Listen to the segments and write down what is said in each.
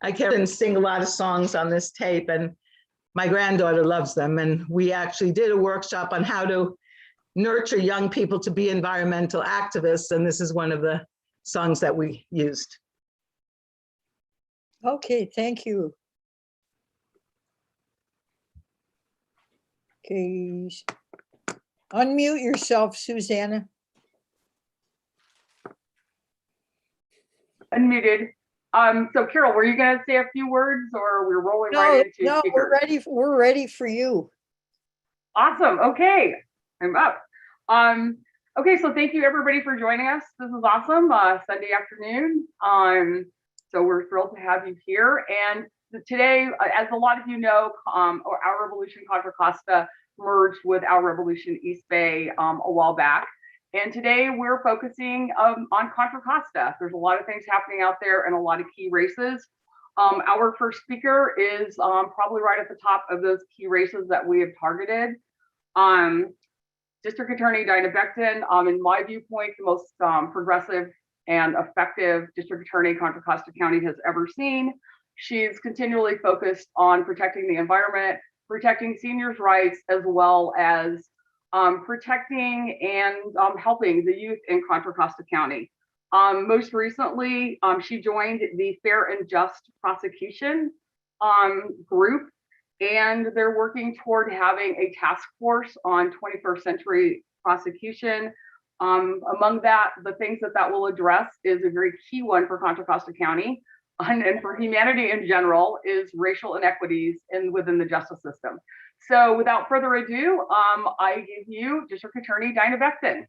I can sing a lot of songs on this tape, and my granddaughter loves them. And we actually did a workshop on how to nurture young people to be environmental activists. And this is one of the songs that we used. Okay, thank you. Okay, unmute yourself, Susanna. Unmuted. So Carol, were you going to say a few words, or we're rolling No, right into no, speakers? we're ready for you. Awesome. Okay, I'm up. Okay, so thank you everybody for joining us. This is awesome. Sunday afternoon. So we're thrilled to have you here. And today, as a lot of you know, Our Revolution Contra Costa merged with Our Revolution East Bay a while back. And today we're focusing on Contra Costa. There's a lot of things happening out there and a lot of key races. Our first speaker is probably right at the top of those key races that we have targeted. District Attorney Dinah Becton, in my viewpoint, the most progressive and effective district attorney Contra Costa County has ever seen. She's continually focused on protecting the environment, protecting seniors' rights, as well as protecting and helping the youth in Contra Costa County. Most recently, she joined the Fair and Just Prosecution group, and they're working toward having a task force on 21st century prosecution. Among that, the things that will address is a very key one for Contra Costa County and for humanity in general is racial inequities within the justice system. So without further ado, I give you District Attorney Dinah Becton.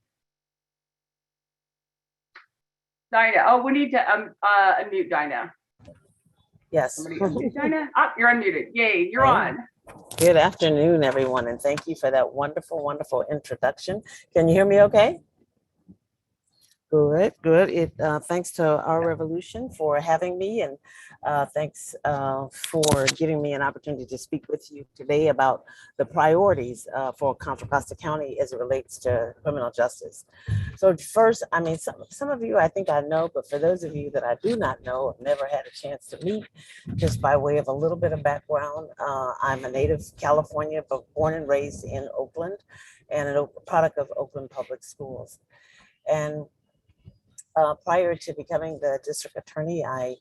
Dinah, oh, we need to unmute Dinah. Yes. Somebody unmute Dinah. Oh, you're unmuted. Yay, you're on. Good afternoon, everyone, and thank you for that wonderful, wonderful introduction. Can you hear me okay? Good, good. Thanks to Our Revolution for having me, and thanks for giving me an opportunity to speak with you today about the priorities for Contra Costa County as it relates to criminal justice. So first, I mean, some of you I think I know, but for those of you that I do not know, I've never had a chance to meet, just by way of a little bit of background, I'm a native California, but born and raised in Oakland, and a product of Oakland Public Schools. And prior to becoming the district attorney, I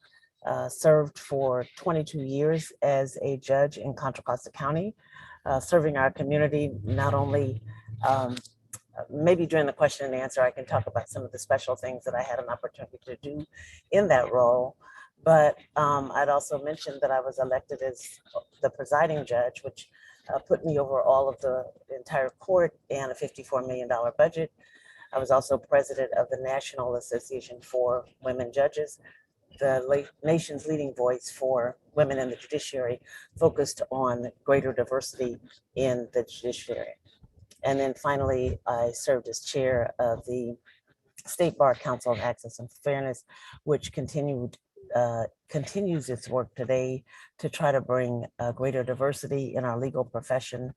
served for 22 years as a judge in Contra Costa County, serving our community. Not only, maybe during the question and answer, I can talk about some of the special things that I had an opportunity to do in that role, but I'd also mentioned that I was elected as the presiding judge, which put me over all of the entire court and a $54 million budget. I was also president of the National Association for Women Judges, the nation's leading voice for women in the judiciary, focused on greater diversity in the judiciary. And then finally, I served as chair of the State Bar Council of Access and Fairness, which continues its work today to try to bring greater diversity in our legal profession,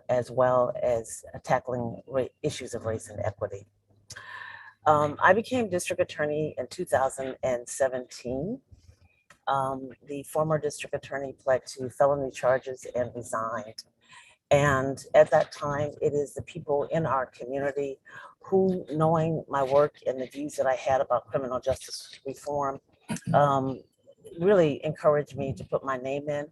as well as tackling issues of race and equity. I became district attorney in 2017. The former district attorney pled to felony charges and resigned. And at that time, it is the people in our community who, knowing my work and the views that I had about criminal justice reform, really encouraged me to put my name in.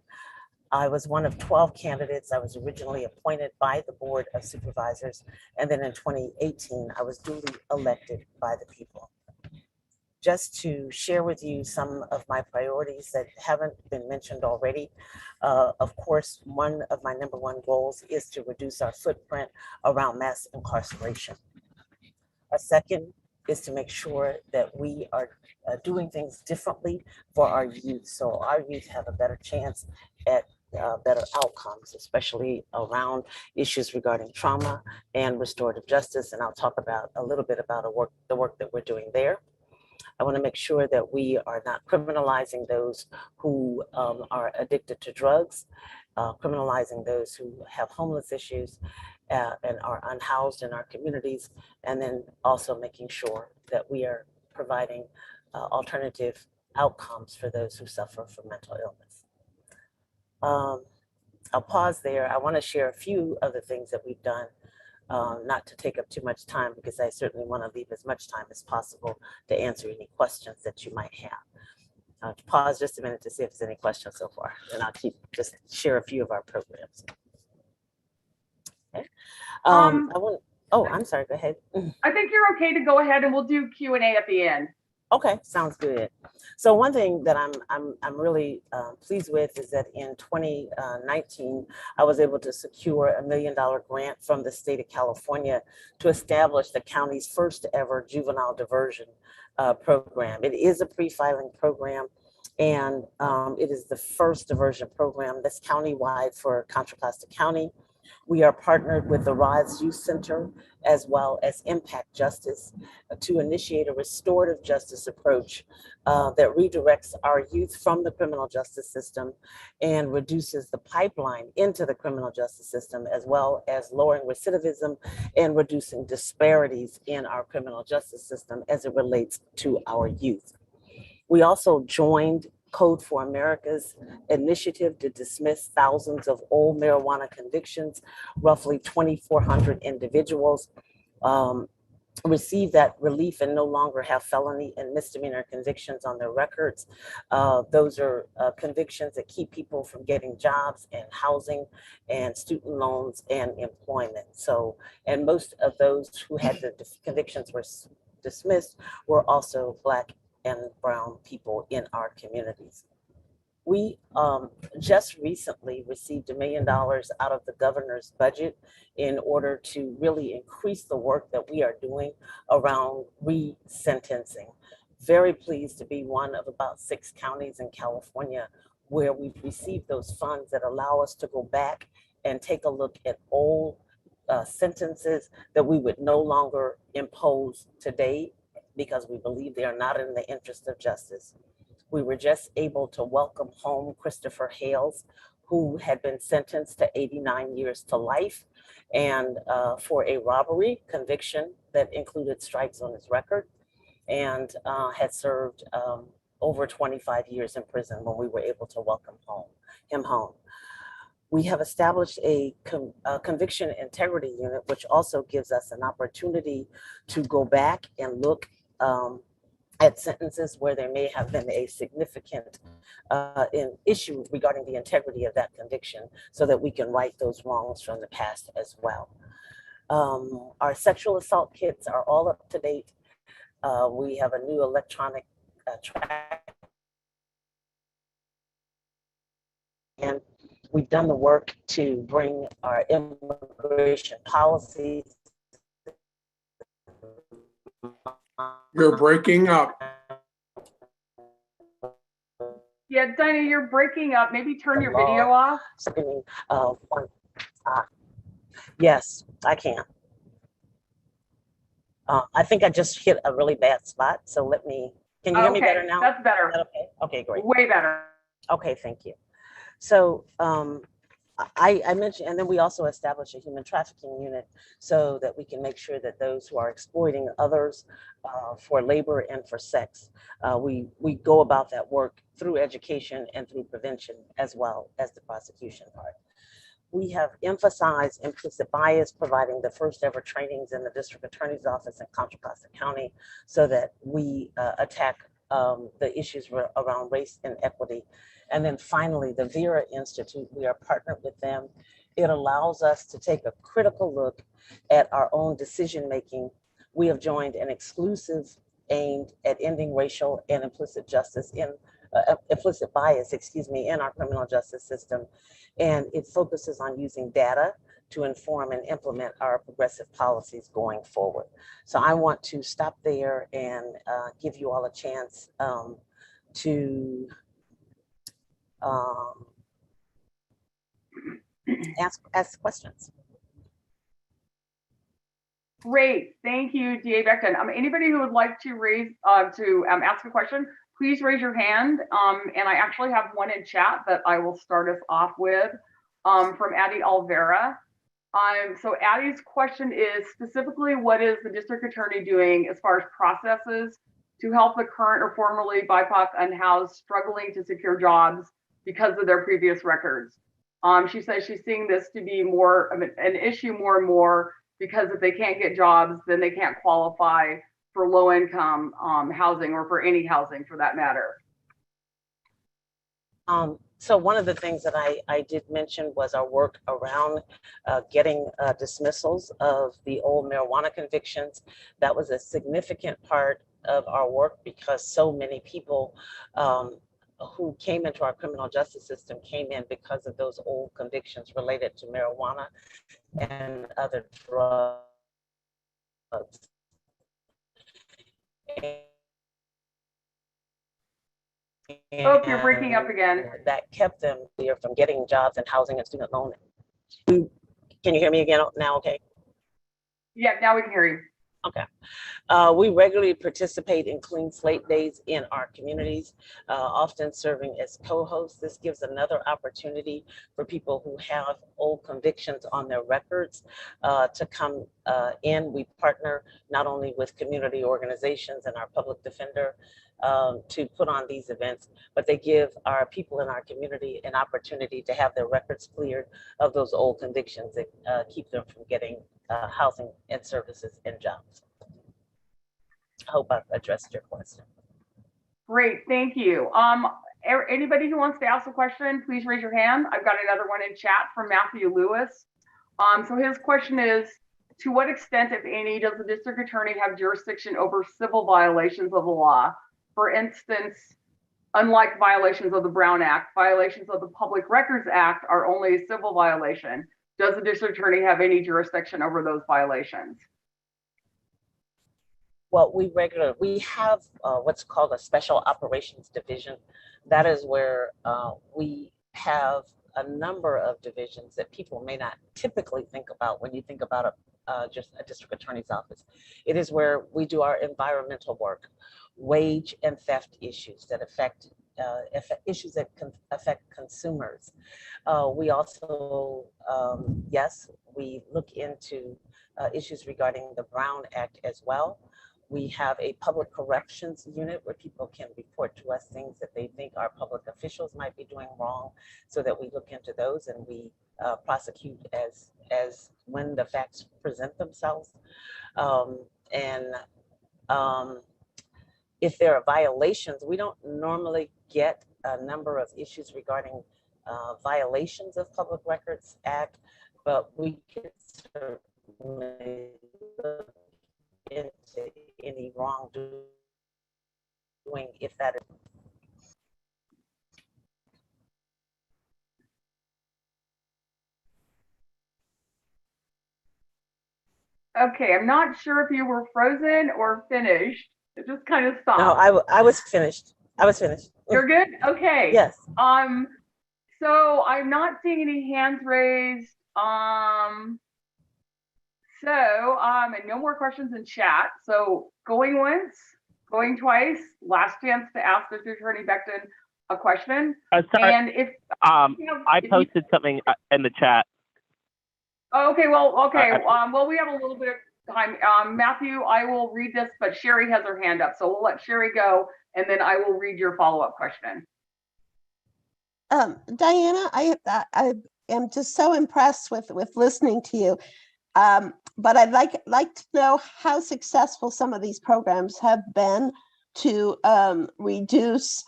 I was one of 12 candidates. I was originally appointed by the Board of Supervisors. And then in 2018, I was duly elected by the people. Just to share with you some of my priorities that haven't been mentioned already. Of course, one of my #1 goals is to reduce our footprint around mass incarceration. A second is to make sure that we are doing things differently for our youth, so our youth have a better chance at better outcomes, especially around issues regarding trauma and restorative justice. And I'll talk about a little bit about the work that we're doing there. I want to make sure that we are not criminalizing those who are addicted to drugs, criminalizing those who have homeless issues and are unhoused in our communities, and then also making sure that we are providing alternative outcomes for those who suffer from mental illness. I'll pause there. I want to share a few of the things that we've done, not to take up too much time, because I certainly want to leave as much time as possible to answer any questions that you might have. Pause just a minute to see if there's any questions so far, and I'll just share a few of our programs. Okay. I'm sorry, go ahead. I think you're okay to go ahead, and we'll do Q&A at the end. Okay, sounds good. So one thing that I'm really pleased with is that in 2019, I was able to secure a $1 million grant from the state of California to establish the county's first ever juvenile diversion program. It is a pre-filing program, and it is the first diversion program that's countywide for Contra Costa County. We are partnered with the Rise Youth Center as well as Impact Justice to initiate a restorative justice approach that redirects our youth from the criminal justice system and reduces the pipeline into the criminal justice system, as well as lowering recidivism and reducing disparities in our criminal justice system as it relates to our youth. We also joined Code for America's initiative to dismiss thousands of old marijuana convictions. Roughly 2,400 individuals receive that relief and no longer have felony and misdemeanor convictions on their records. Those are convictions that keep people from getting jobs and housing and student loans and employment. So, and most of those who had the convictions were dismissed were also Black and brown people in our communities. We just recently received $1 million out of the governor's budget in order to really increase the work that we are doing around resentencing. Very pleased to be one of about 6 counties in California where we've received those funds that allow us to go back and take a look at old sentences that we would no longer impose today, because we believe they are not in the interest of justice. We were just able to welcome home Christopher Hales, who had been sentenced to 89 years to life and for a robbery conviction that included strikes on his record, and had served over 25 years in prison when we were able to welcome him home. We have established a conviction integrity unit, which also gives us an opportunity to go back and look at sentences where there may have been a significant issue regarding the integrity of that conviction, so that we can right those wrongs from the past as well. Our sexual assault kits are all up to date. We have a new electronic track, and we've done the work to bring our immigration policies. You're breaking up. Yeah, Dinah, you're breaking up. Maybe turn your video off. Yes, I can. I think I just hit a really bad spot. So can you hear me better now? That's better. Okay, okay, great. Way better. Okay, thank you. So I mentioned, and then we also established a human trafficking unit so that we can make sure that those who are exploiting others for labor and for sex, we go about that work through education and through prevention, as well as the prosecution part. We have emphasized implicit bias, providing the first ever trainings in the district attorney's office in Contra Costa County, so that we attack the issues around race and equity. And then finally, the Vera Institute, we are partnered with them. It allows us to take a critical look at our own decision-making. We have joined an exclusive aimed at ending racial and implicit bias, in our criminal justice system. And it focuses on using data to inform and implement our progressive policies going forward. So I want to stop there and give you all a chance to ask questions. Great, thank you, DA Becton. Anybody who would like to ask a question, please raise your hand. And I actually have one in chat that I will start us off with from Addie Alvera. So Addie's question is specifically, what is the district attorney doing as far as processes to help the current or formerly BIPOC unhoused struggling to secure jobs because of their previous records. She says she's seeing this to be more of an issue more and more because if they can't get jobs, then they can't qualify for low income housing or for any housing for that matter. So one of the things that I did mention was our work around getting dismissals of the old marijuana convictions. That was a significant part of our work because so many people who came into our criminal justice system came in because of those old convictions related to marijuana and other drugs. Oh, you're breaking up again. That kept them here from getting jobs and housing and student loan. Can you hear me again now? Okay. Yeah, now we can hear you. Okay. We regularly participate in Clean Slate Days in our communities, often serving as co-hosts. This gives another opportunity for people who have old convictions on their records to come in. We partner not only with community organizations and our public defender to put on these events, but they give our people in our community an opportunity to have their records cleared of those old convictions that keep them from getting housing and services and jobs. I hope I've addressed your question. Great, thank you. Anybody who wants to ask a question, please raise your hand. I've got another one in chat from Matthew Lewis. So his question is, to what extent, if any, does the district attorney have jurisdiction over civil violations of the law? For instance, unlike violations of the Brown Act, violations of the Public Records Act are only a civil violation. Does the district attorney have any jurisdiction over those violations? Well, we have what's called a special operations division. That is where we have a number of divisions that people may not typically think about when you think about just a district attorney's office. It is where we do our environmental work, wage and theft issues that affect issues that affect consumers. We also, yes, we look into issues regarding the Brown Act as well. We have a public corrections unit where people can report to us things that they think our public officials might be doing wrong, so that we look into those and we prosecute as when the facts present themselves. If there are violations, we don't normally get a number of issues regarding violations of Public Records Act, but we can certainly look into any wrongdoing if that is. Okay, I'm not sure if you were frozen or finished. It just kind of stopped. No, I was finished. I was finished. You're good? Okay. Yes. So I'm not seeing any hands raised. And no more questions in chat. So going once, going twice, last chance to ask District Attorney Becton a question. Sorry. And if I posted something in the chat. Oh, okay, well, okay. Well, we have a little bit of time. Matthew, I will read this, but Sherry has her hand up. So we'll let Sherry go, and then I will read your follow-up question. Diana, I am just so impressed with listening to you. But I'd like to know how successful some of these programs have been to reduce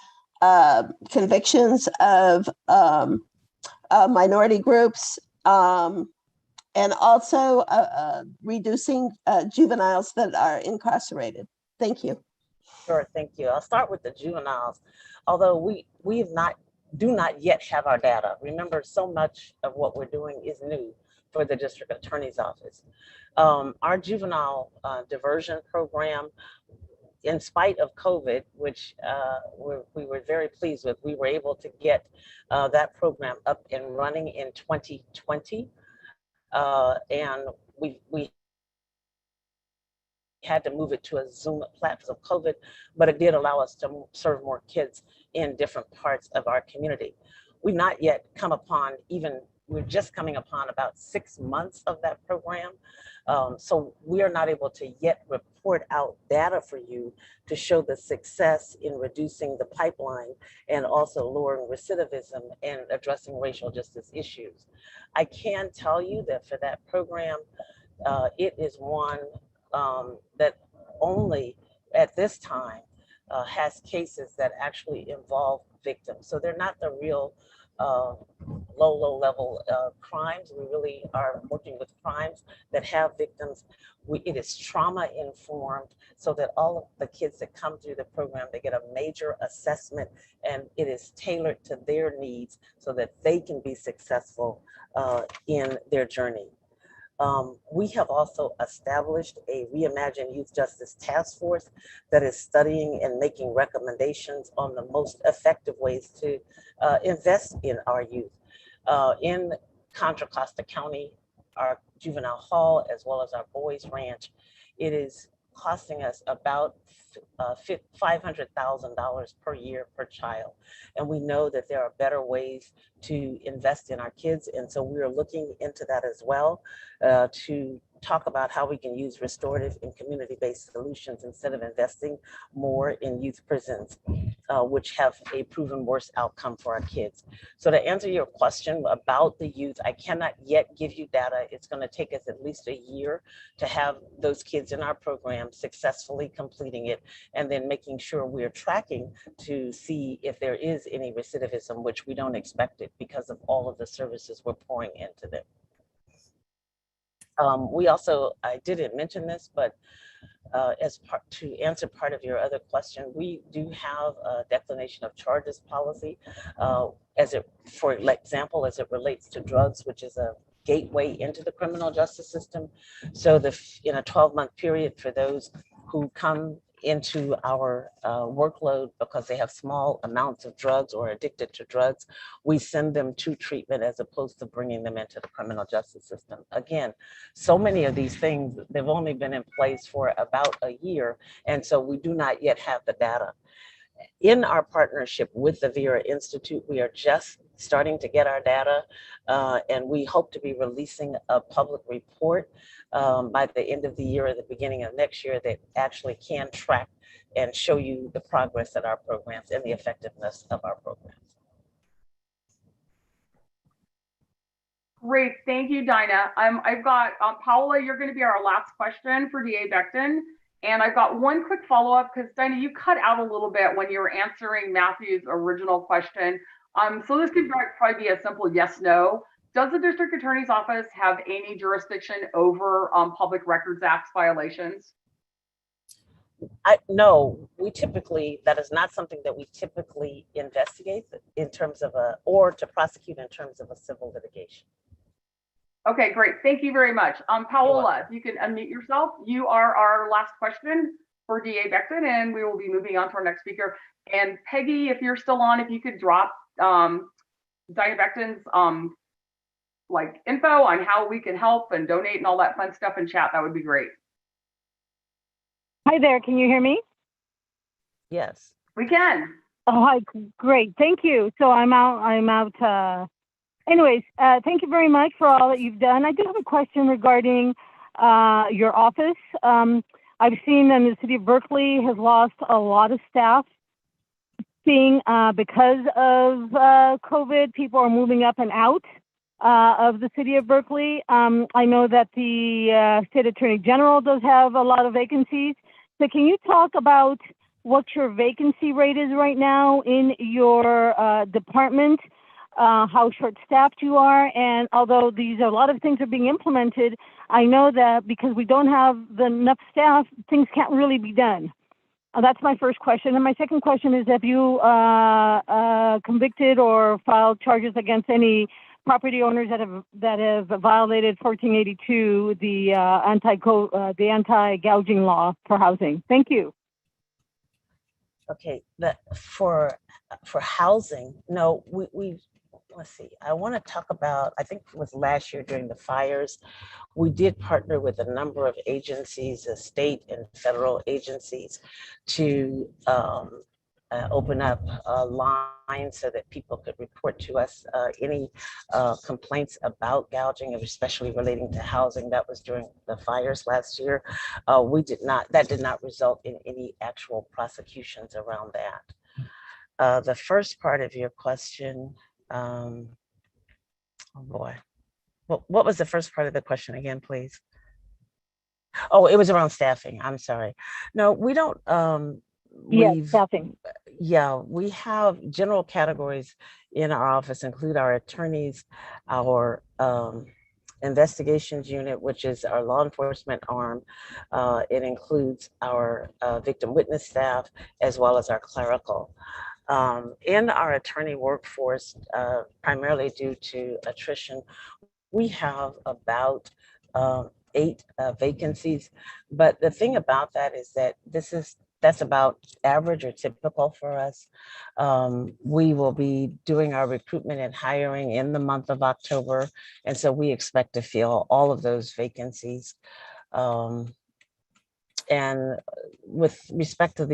convictions of minority groups, and also reducing juveniles that are incarcerated. Thank you. Sure, thank you. I'll start with the juveniles. Although we do not yet have our data. Remember, so much of what we're doing is new for the district attorney's office. Our juvenile diversion program, in spite of COVID, which we were very pleased with, we were able to get that program up and running in 2020. And we had to move it to a Zoom platform of COVID, but it did allow us to serve more kids in different parts of our community. We've not yet come upon even we're just coming upon about 6 months of that program. So we are not able to yet report out data for you to show the success in reducing the pipeline and also lowering recidivism and addressing racial justice issues. I can tell you that for that program, it is one that only at this time has cases that actually involve victims. So they're not the real low level crimes. We really are working with crimes that have victims. It is trauma informed, so that all of the kids that come through the program, they get a major assessment, and it is tailored to their needs so that they can be successful in their journey. We have also established a Reimagine Youth Justice Task Force that is studying and making recommendations on the most effective ways to invest in our youth. In Contra Costa County, our juvenile hall, as well as our boys ranch, it is costing us about $500,000 per year per child. And we know that there are better ways to invest in our kids. And so we are looking into that as well, to talk about how we can use restorative and community-based solutions instead of investing more in youth prisons, which have a proven worse outcome for our kids. So to answer your question about the youth, I cannot yet give you data. It's going to take us at least a year to have those kids in our program successfully completing it, and then making sure we're tracking to see if there is any recidivism, which we don't expect it because of all of the services we're pouring into them. We also, I didn't mention this, but as part to answer part of your other question, we do have a declination of charges policy, for example, as it relates to drugs, which is a gateway into the criminal justice system. So in a 12-month period, for those who come into our workload because they have small amounts of drugs or addicted to drugs, we send them to treatment as opposed to bringing them into the criminal justice system. Again, so many of these things, they've only been in place for about a year, and so we do not yet have the data. In our partnership with the Vera Institute, we are just starting to get our data, and we hope to be releasing a public report by the end of the year or the beginning of next year that actually can track and show you the progress of our programs and the effectiveness of our programs. Great, thank you, Dinah. I've got Paola, you're going to be our last question for DA Becton. And I've got one quick follow-up because Dinah, you cut out a little bit when you were answering Matthew's original question. So this could probably be a simple yes, no. Does the district attorney's office have any jurisdiction over Public Records Act violations? No, that is not something that we typically investigate in terms of or to prosecute in terms of a civil litigation. Okay, great. Thank you very much. Paola, if you can unmute yourself, you are our last question for DA Becton, and we will be moving on to our next speaker. And Peggy, if you're still on, if you could drop Dinah Becton's info on how we can help and donate and all that fun stuff in chat, that would be great. Hi there, can you hear me? Yes. We can. Oh, hi, great, thank you. So I'm out. Anyways, thank you very much for all that you've done. I do have a question regarding your office. I've seen that the city of Berkeley has lost a lot of staff. Because of COVID, people are moving up and out of the city of Berkeley. I know that the state attorney general does have a lot of vacancies. So can you talk about what your vacancy rate is right now in your department? How short-staffed you are, and although a lot of things are being implemented, I know that because we don't have enough staff, things can't really be done. That's my first question. And my second question is, have you convicted or filed charges against any property owners that have violated 1482, the anti-gouging law for housing? Thank you. Okay, for housing, no, we let's see, I want to talk about, I think it was last year during the fires, we did partner with a number of agencies, state and federal agencies, to open up a line so that people could report to us any complaints about gouging, especially relating to housing. That was during the fires last year. That did not result in any actual prosecutions around that. The first part of your question, oh boy, what was the first part of the question again, please? Oh, it was around staffing. I'm sorry. No, we don't. Yes, We've staffing. Yeah, we have general categories in our office, include our attorneys, our investigations unit, which is our law enforcement arm. It includes our victim witness staff, as well as our clerical. In our attorney workforce, primarily due to attrition, we have about 8 vacancies. But the thing about that is that that's about average or typical for us. We will be doing our recruitment and hiring in the month of October. And so we expect to fill all of those vacancies. And with respect to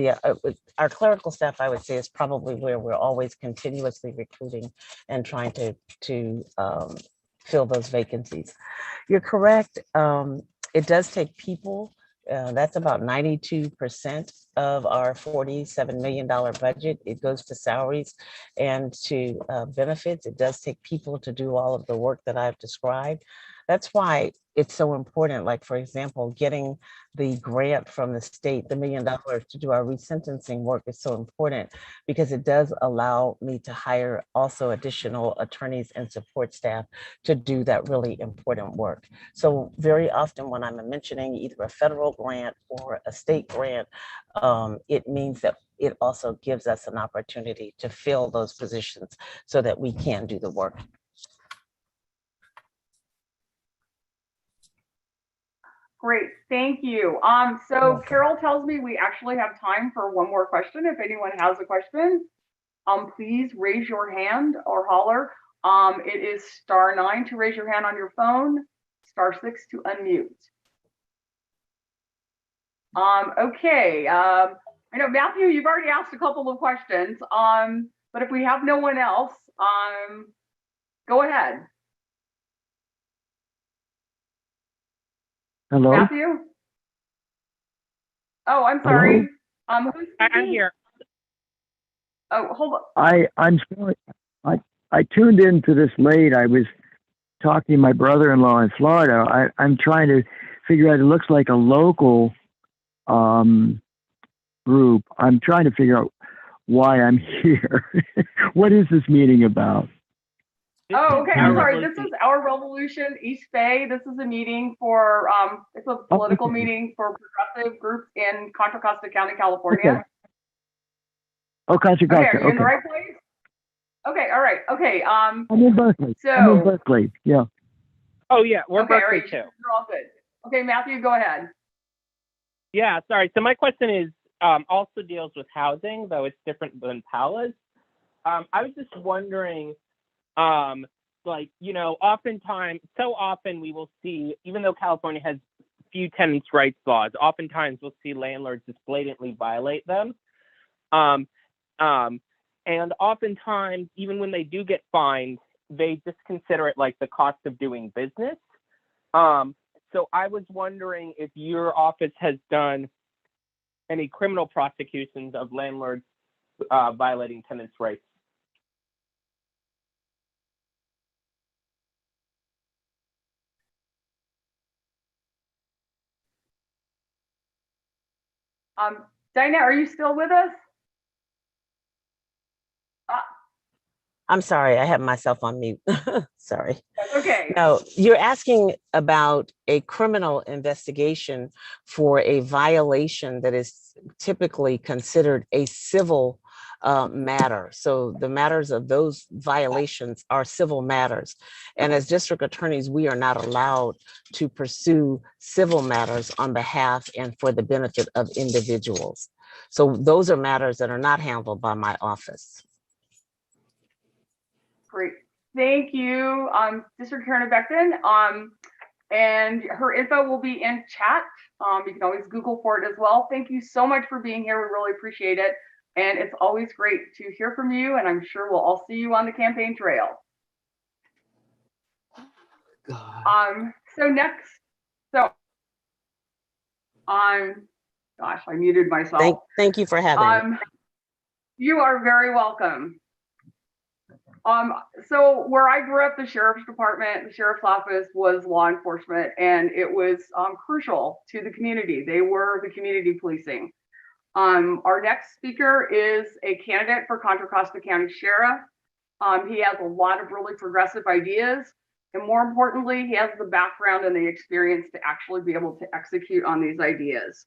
with our clerical staff, I would say is probably where we're always continuously recruiting and trying to fill those vacancies. You're correct. It does take people. That's about 92% of our $47 million budget. It goes to salaries and to benefits. It does take people to do all of the work that I've described. That's why it's so important. Like, for example, getting the grant from the state, the $1 million to do our resentencing work is so important, because it does allow me to hire also additional attorneys and support staff to do that really important work. So very often when I'm mentioning either a federal grant or a state grant, it means that it also gives us an opportunity to fill those positions so that we can do the work. Great, thank you. So Carol tells me we actually have time for one more question. If anyone has a question, please raise your hand or holler. It is *9 to raise your hand on your phone, *6 to unmute. Okay, I know Matthew, you've already asked a couple of questions, but if we have no one else, go ahead. Hello? Matthew? Oh, I'm sorry. Hello? Who's I'm speaking? here. Oh, hold on. I'm sorry. I tuned into this late. I was talking to my brother-in-law in Florida. I'm trying to figure out, it looks like a local group. I'm trying to figure out why I'm here. What is this meeting about? Oh, okay. I'm sorry. Revolution. This is Our Revolution East Bay. This is a meeting for, it's a political meeting for progressive groups in Contra Costa County, California. Okay. Oh, Contra Costa. Okay, are you in the right place? Okay, all right. Okay. I'm in Berkeley. So, I'm in Berkeley. Yeah. Oh yeah, we're okay, all Berkeley right. too. You're all good. Okay, Matthew, go ahead. Yeah, sorry. So my question is also deals with housing, though it's different than Paula's. I was just wondering, like, you know, so often we will see, even though California has few tenants' rights laws, oftentimes we'll see landlords just blatantly violate them. And oftentimes, even when they do get fined, they just consider it like the cost of doing business. So I was wondering if your office has done any criminal prosecutions of landlords violating tenants' rights. Dinah, are you still with us? I'm sorry, I have myself on mute. Sorry. Okay. No, you're asking about a criminal investigation for a violation that is typically considered a civil matter. So the matters of those violations are civil matters. And as district attorneys, we are not allowed to pursue civil matters on behalf and for the benefit of individuals. So those are matters that are not handled by my office. Great. Thank you, District Attorney Becton. And her info will be in chat. You can always Google for it as well. Thank you so much for being here. We really appreciate it. And it's always great to hear from you, and I'm sure we'll all see you on the campaign trail. So next, gosh, I muted myself. Thank you for having me. You are very welcome. So where I grew up, the sheriff's department, the sheriff's office was law enforcement, and it was crucial to the community. They were the community policing. Our next speaker is a candidate for Contra Costa County Sheriff. He has a lot of really progressive ideas, and more importantly, he has the background and the experience to actually be able to execute on these ideas.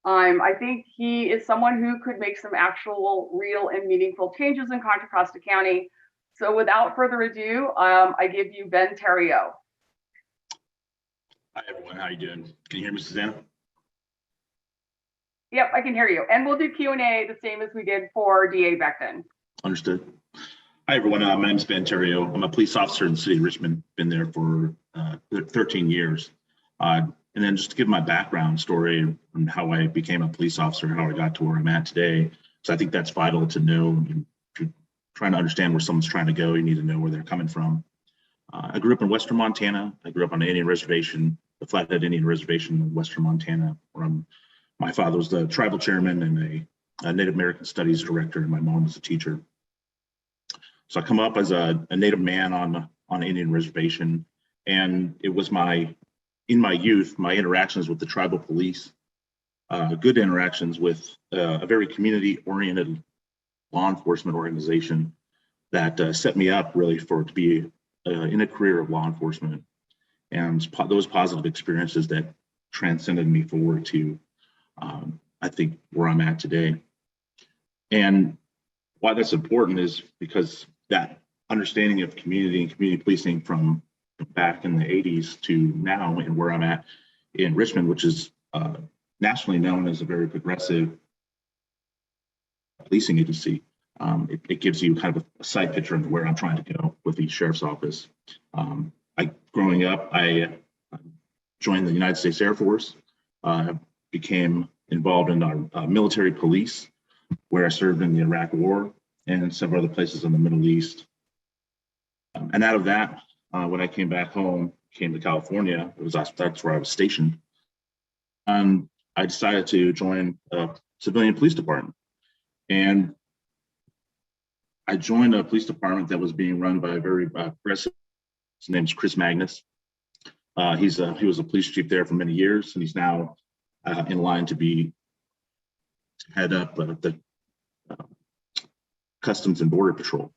I think he is someone who could make some actual, real, and meaningful changes in Contra Costa County. So without further ado, I give you Ben Therrault. Hi, everyone. How you doing? Can you hear me, Susanna? Yep, I can hear you. And we'll do Q&A the same as we did for DA Becton. Understood. Hi, everyone. My name is Ben Therrault. I'm a police officer in the city of Richmond. Been there for 13 years. And then just to give my background story on how I became a police officer, how I got to where I'm at today. So I think that's vital to know. If you're trying to understand where someone's trying to go, you need to know where they're coming from. I grew up in Western Montana. I grew up on an Indian reservation, the Flathead Indian Reservation in Western Montana, where my father was the tribal chairman and a Native American Studies director, and my mom was a teacher. So I come up as a Native man on an Indian reservation, and it was in my youth, my interactions with the tribal police, good interactions with a very community-oriented law enforcement organization that set me up really to be in a career of law enforcement. And those positive experiences that transcended me forward to, I think, where I'm at today. And why that's important is because that understanding of community and community policing from back in the 80s to now, and where I'm at in Richmond, which is nationally known as a very progressive policing agency. It gives you kind of a side picture of where I'm trying to go with the sheriff's office. Growing up, I joined the United States Air Force, became involved in our military police, where I served in the Iraq War and several other places in the Middle East. And out of that, when I came back home, came to California, that's where I was stationed. And I decided to join a civilian police department. And I joined a police department that was being run by a very progressive, his name's Chris Magnus. He was a police chief there for many years, and he's now in line to head up the Customs and Border Patrol.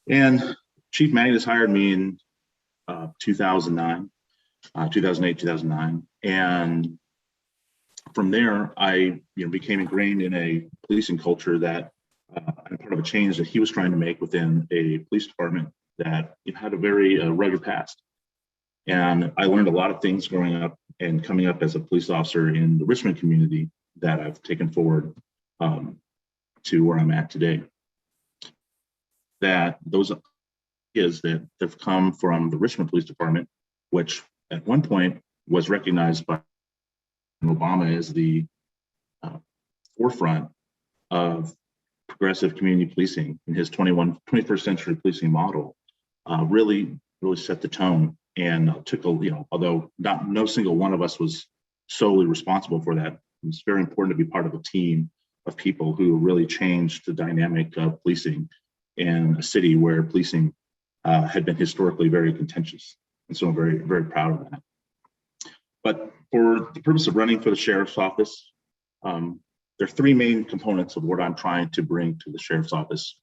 And Chief Magnus hired me in 2008, 2009. And from there, I became ingrained in a policing culture that I'm part of a change that he was trying to make within a police department that had a very rugged past. And I learned a lot of things growing up and coming up as a police officer in the Richmond community that I've taken forward to where I'm at today. That those ideas that have come from the Richmond Police Department, which at one point was recognized by Obama as the forefront of progressive community policing in his 21st century policing model, really set the tone, and took although no single one of us was solely responsible for that, it's very important to be part of a team of people who really changed the dynamic of policing in a city where policing had been historically very contentious. And so I'm very, very proud of that. But for the purpose of running for the sheriff's office, there are three main components of what I'm trying to bring to the sheriff's office.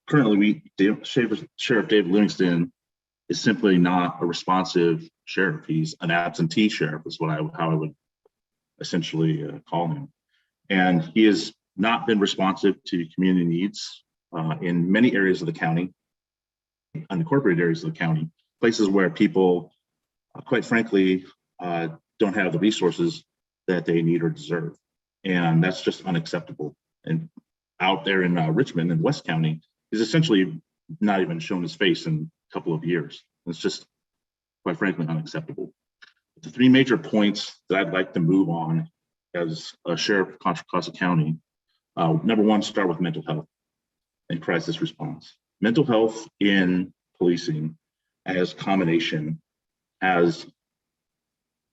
Currently, Sheriff David Livingston is simply not a responsive sheriff. He's an absentee sheriff, is how I would essentially call him. And he has not been responsive to community needs in many areas of the county, unincorporated areas of the county, places where people, quite frankly, don't have the resources that they need or deserve. And that's just unacceptable. And out there in Richmond and West County, he's essentially not even shown his face in a couple of years. It's just, quite frankly, unacceptable. The three major points that I'd like to move on as a sheriff of Contra Costa County Number one, start with mental health and crisis response. Mental health in policing as combination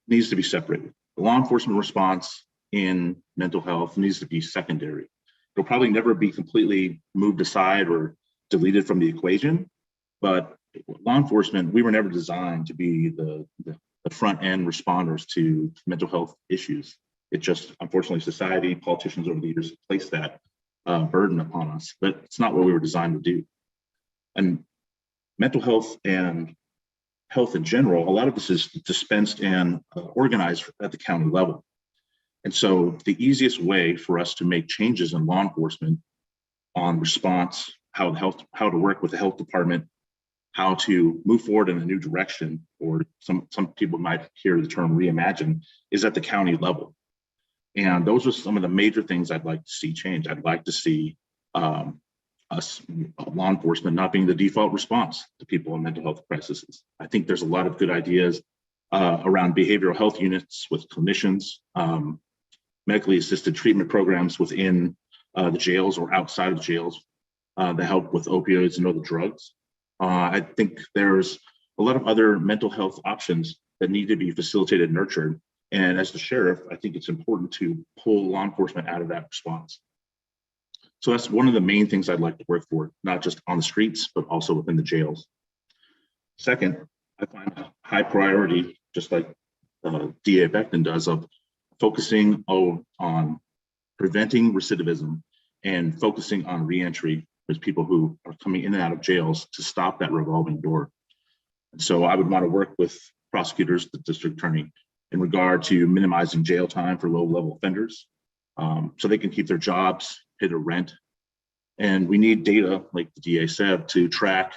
needs to be separated. The law enforcement response in mental health needs to be secondary. It'll probably never be completely moved aside or deleted from the equation, but law enforcement, we were never designed to be the front end responders to mental health issues. It just, unfortunately, society, politicians over the years placed that burden upon us, but it's not what we were designed to do. And mental health and health in general, a lot of this is dispensed and organized at the county level. And so the easiest way for us to make changes in law enforcement on response, how to work with the health department, how to move forward in a new direction, or some people might hear the term reimagine, is at the county level. And those are some of the major things I'd like to see change. I'd like to see us, law enforcement, not being the default response to people in mental health crises. I think there's a lot of good ideas around behavioral health units with clinicians, medically assisted treatment programs within the jails or outside of jails that help with opioids and other drugs. I think there's a lot of other mental health options that need to be facilitated and nurtured. And as the sheriff, I think it's important to pull law enforcement out of that response. So that's one of the main things I'd like to work for, not just on the streets, but also within the jails. Second, I find a high priority, just like DA Becton does, of focusing on preventing recidivism and focusing on reentry with people who are coming in and out of jails to stop that revolving door. And so I would want to work with prosecutors, the district attorney, in regard to minimizing jail time for low-level offenders, so they can keep their jobs, pay their rent. And we need data, like the DA said, to track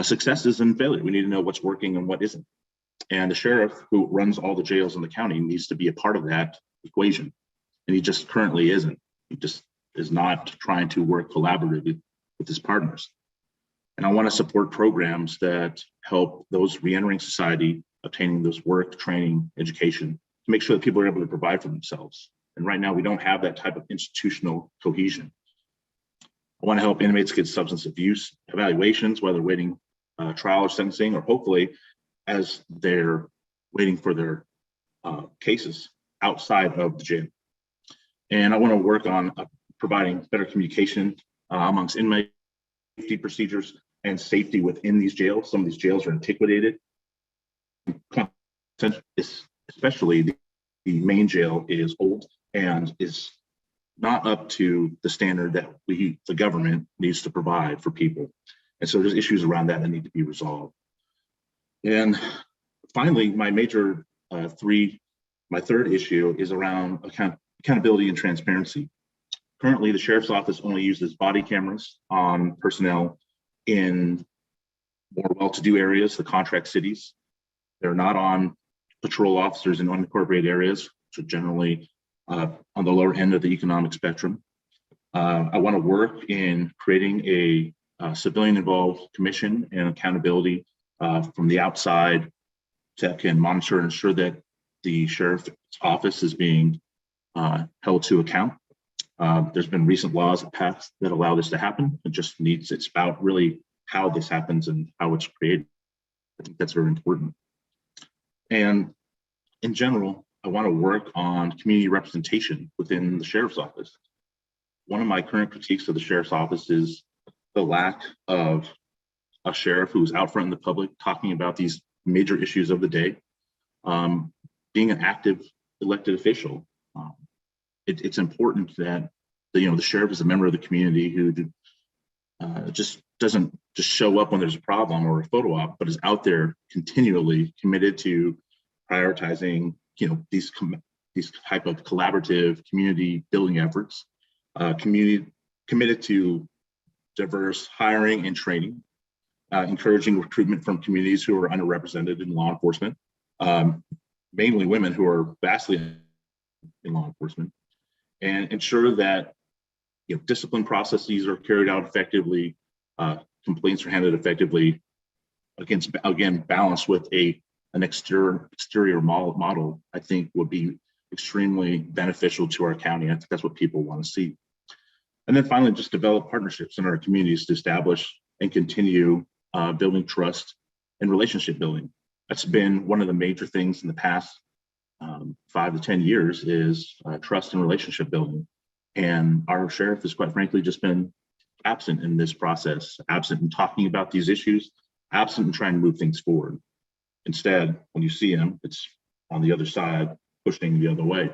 successes and failure. We need to know what's working and what isn't. And the sheriff, who runs all the jails in the county, needs to be a part of that equation. And he just currently isn't. He just is not trying to work collaboratively with his partners. And I want to support programs that help those reentering society, obtaining those work, training, education, to make sure that people are able to provide for themselves. And right now, we don't have that type of institutional cohesion. I want to help inmates get substance abuse evaluations, whether waiting trial or sentencing, or hopefully as they're waiting for their cases outside of the jail. And I want to work on providing better communication amongst inmate safety procedures and safety within these jails. Some of these jails are antiquated, especially the main jail is old and is not up to the standard that the government needs to provide for people. And so there's issues around that need to be resolved. And finally, my third issue is around accountability and transparency. Currently, the sheriff's office only uses body cameras on personnel in more well-to-do areas, the contract cities. They're not on patrol officers in unincorporated areas, which are generally on the lower end of the economic spectrum. I want to work in creating a civilian-involved commission and accountability from the outside that can monitor and ensure that the sheriff's office is being held to account. There's been recent laws passed that allow this to happen. It's about really how this happens and how it's created. I think that's very important. And in general, I want to work on community representation within the sheriff's office. One of my current critiques of the sheriff's office is the lack of a sheriff who's out front in the public talking about these major issues of the day, being an active elected official. It's important that the sheriff is a member of the community who just doesn't just show up when there's a problem or a photo op, but is out there continually committed to prioritizing these type of collaborative community building efforts, committed to diverse hiring and training, encouraging recruitment from communities who are underrepresented in law enforcement, mainly women who are vastly in law enforcement, and ensure that discipline processes are carried out effectively, complaints are handled effectively, balanced with an exterior model, I think would be extremely beneficial to our county. I think that's what people want to see. And then finally, just develop partnerships in our communities to establish and continue building trust and relationship building. That's been one of the major things in the past 5 to 10 years is trust and relationship building. And our sheriff has quite frankly just been absent in this process, absent in talking about these issues, absent in trying to move things forward. Instead, when you see him, it's on the other side, pushing the other way.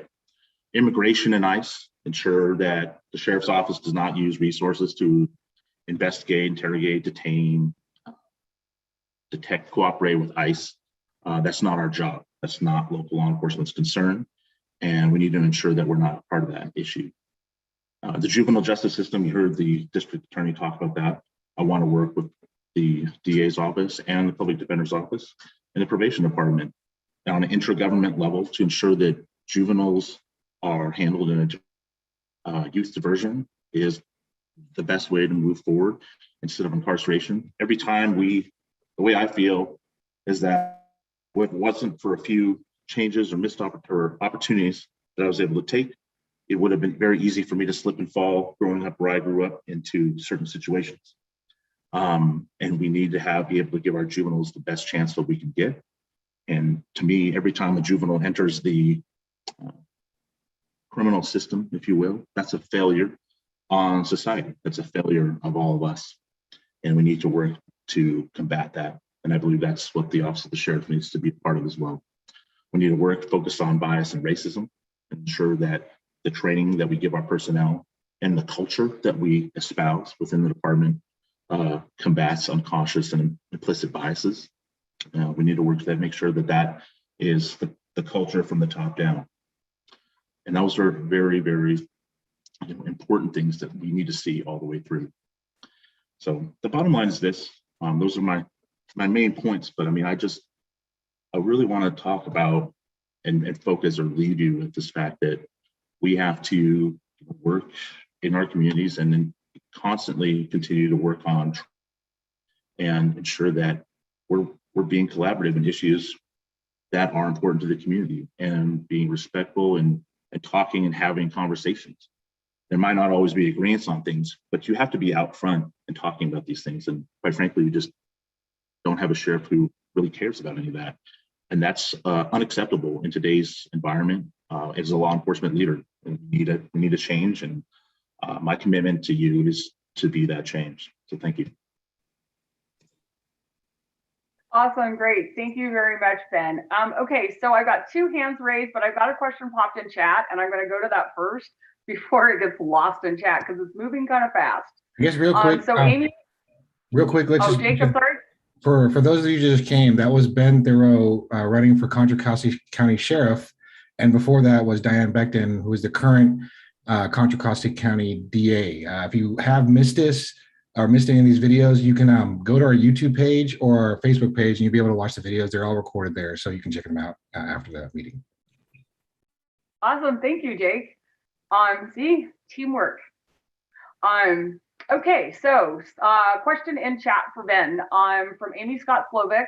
Immigration and ICE ensure that the sheriff's office does not use resources to investigate, interrogate, detain, detect, cooperate with ICE. That's not our job. That's not local law enforcement's concern. And we need to ensure that we're not part of that issue. The juvenile justice system, you heard the district attorney talk about that. I want to work with the DA's office and the public defender's office and the probation department on an intra-government level to ensure that juveniles are handled in a youth diversion is the best way to move forward instead of incarceration. Every time the way I feel is that if it wasn't for a few changes or missed opportunities that I was able to take, it would have been very easy for me to slip and fall growing up where I grew up into certain situations. And we need to be able to give our juveniles the best chance that we can get. And to me, every time a juvenile enters the criminal system, if you will, that's a failure on society. That's a failure of all of us. And we need to work to combat that. And I believe that's what the Office of the Sheriff needs to be part of as well. We need to work focused on bias and racism, ensure that the training that we give our personnel and the culture that we espouse within the department combats unconscious and implicit biases. We need to work to make sure that that is the culture from the top down. And those are very, very important things that we need to see all the way through. So the bottom line is this, those are my main points, but I mean, I really want to talk about and focus or leave you with this fact that we have to work in our communities and then constantly continue to work on and ensure that we're being collaborative in issues that are important to the community and being respectful and talking and having conversations. There might not always be agreements on things, but you have to be out front and talking about these things. And quite frankly, we just don't have a sheriff who really cares about any of that. And that's unacceptable in today's environment as a law enforcement leader. And we need a change. And my commitment to you is to be that change. So thank you. Awesome, great. Thank you very much, Ben. Okay, so I got 2 hands raised, but I've got a question popped in chat, and I'm going to go to that first before it gets lost in chat because it's moving kind of fast. I guess real quick. So Amy, real quick, let's just. Jacob, sorry. For those of you who just came, that was Ben Therrault running for Contra County Sheriff, and before that was Diane Becton, who is the current Contra Costa County DA. If you have missed this or missed any of these videos, you can go to our YouTube page or our Facebook page, and you'll be able to watch the videos. They're all recorded there, so you can check them out after the meeting. Awesome, thank you, Jake. See, teamwork. Okay, so question in chat for Ben from Amy Scott Slovic.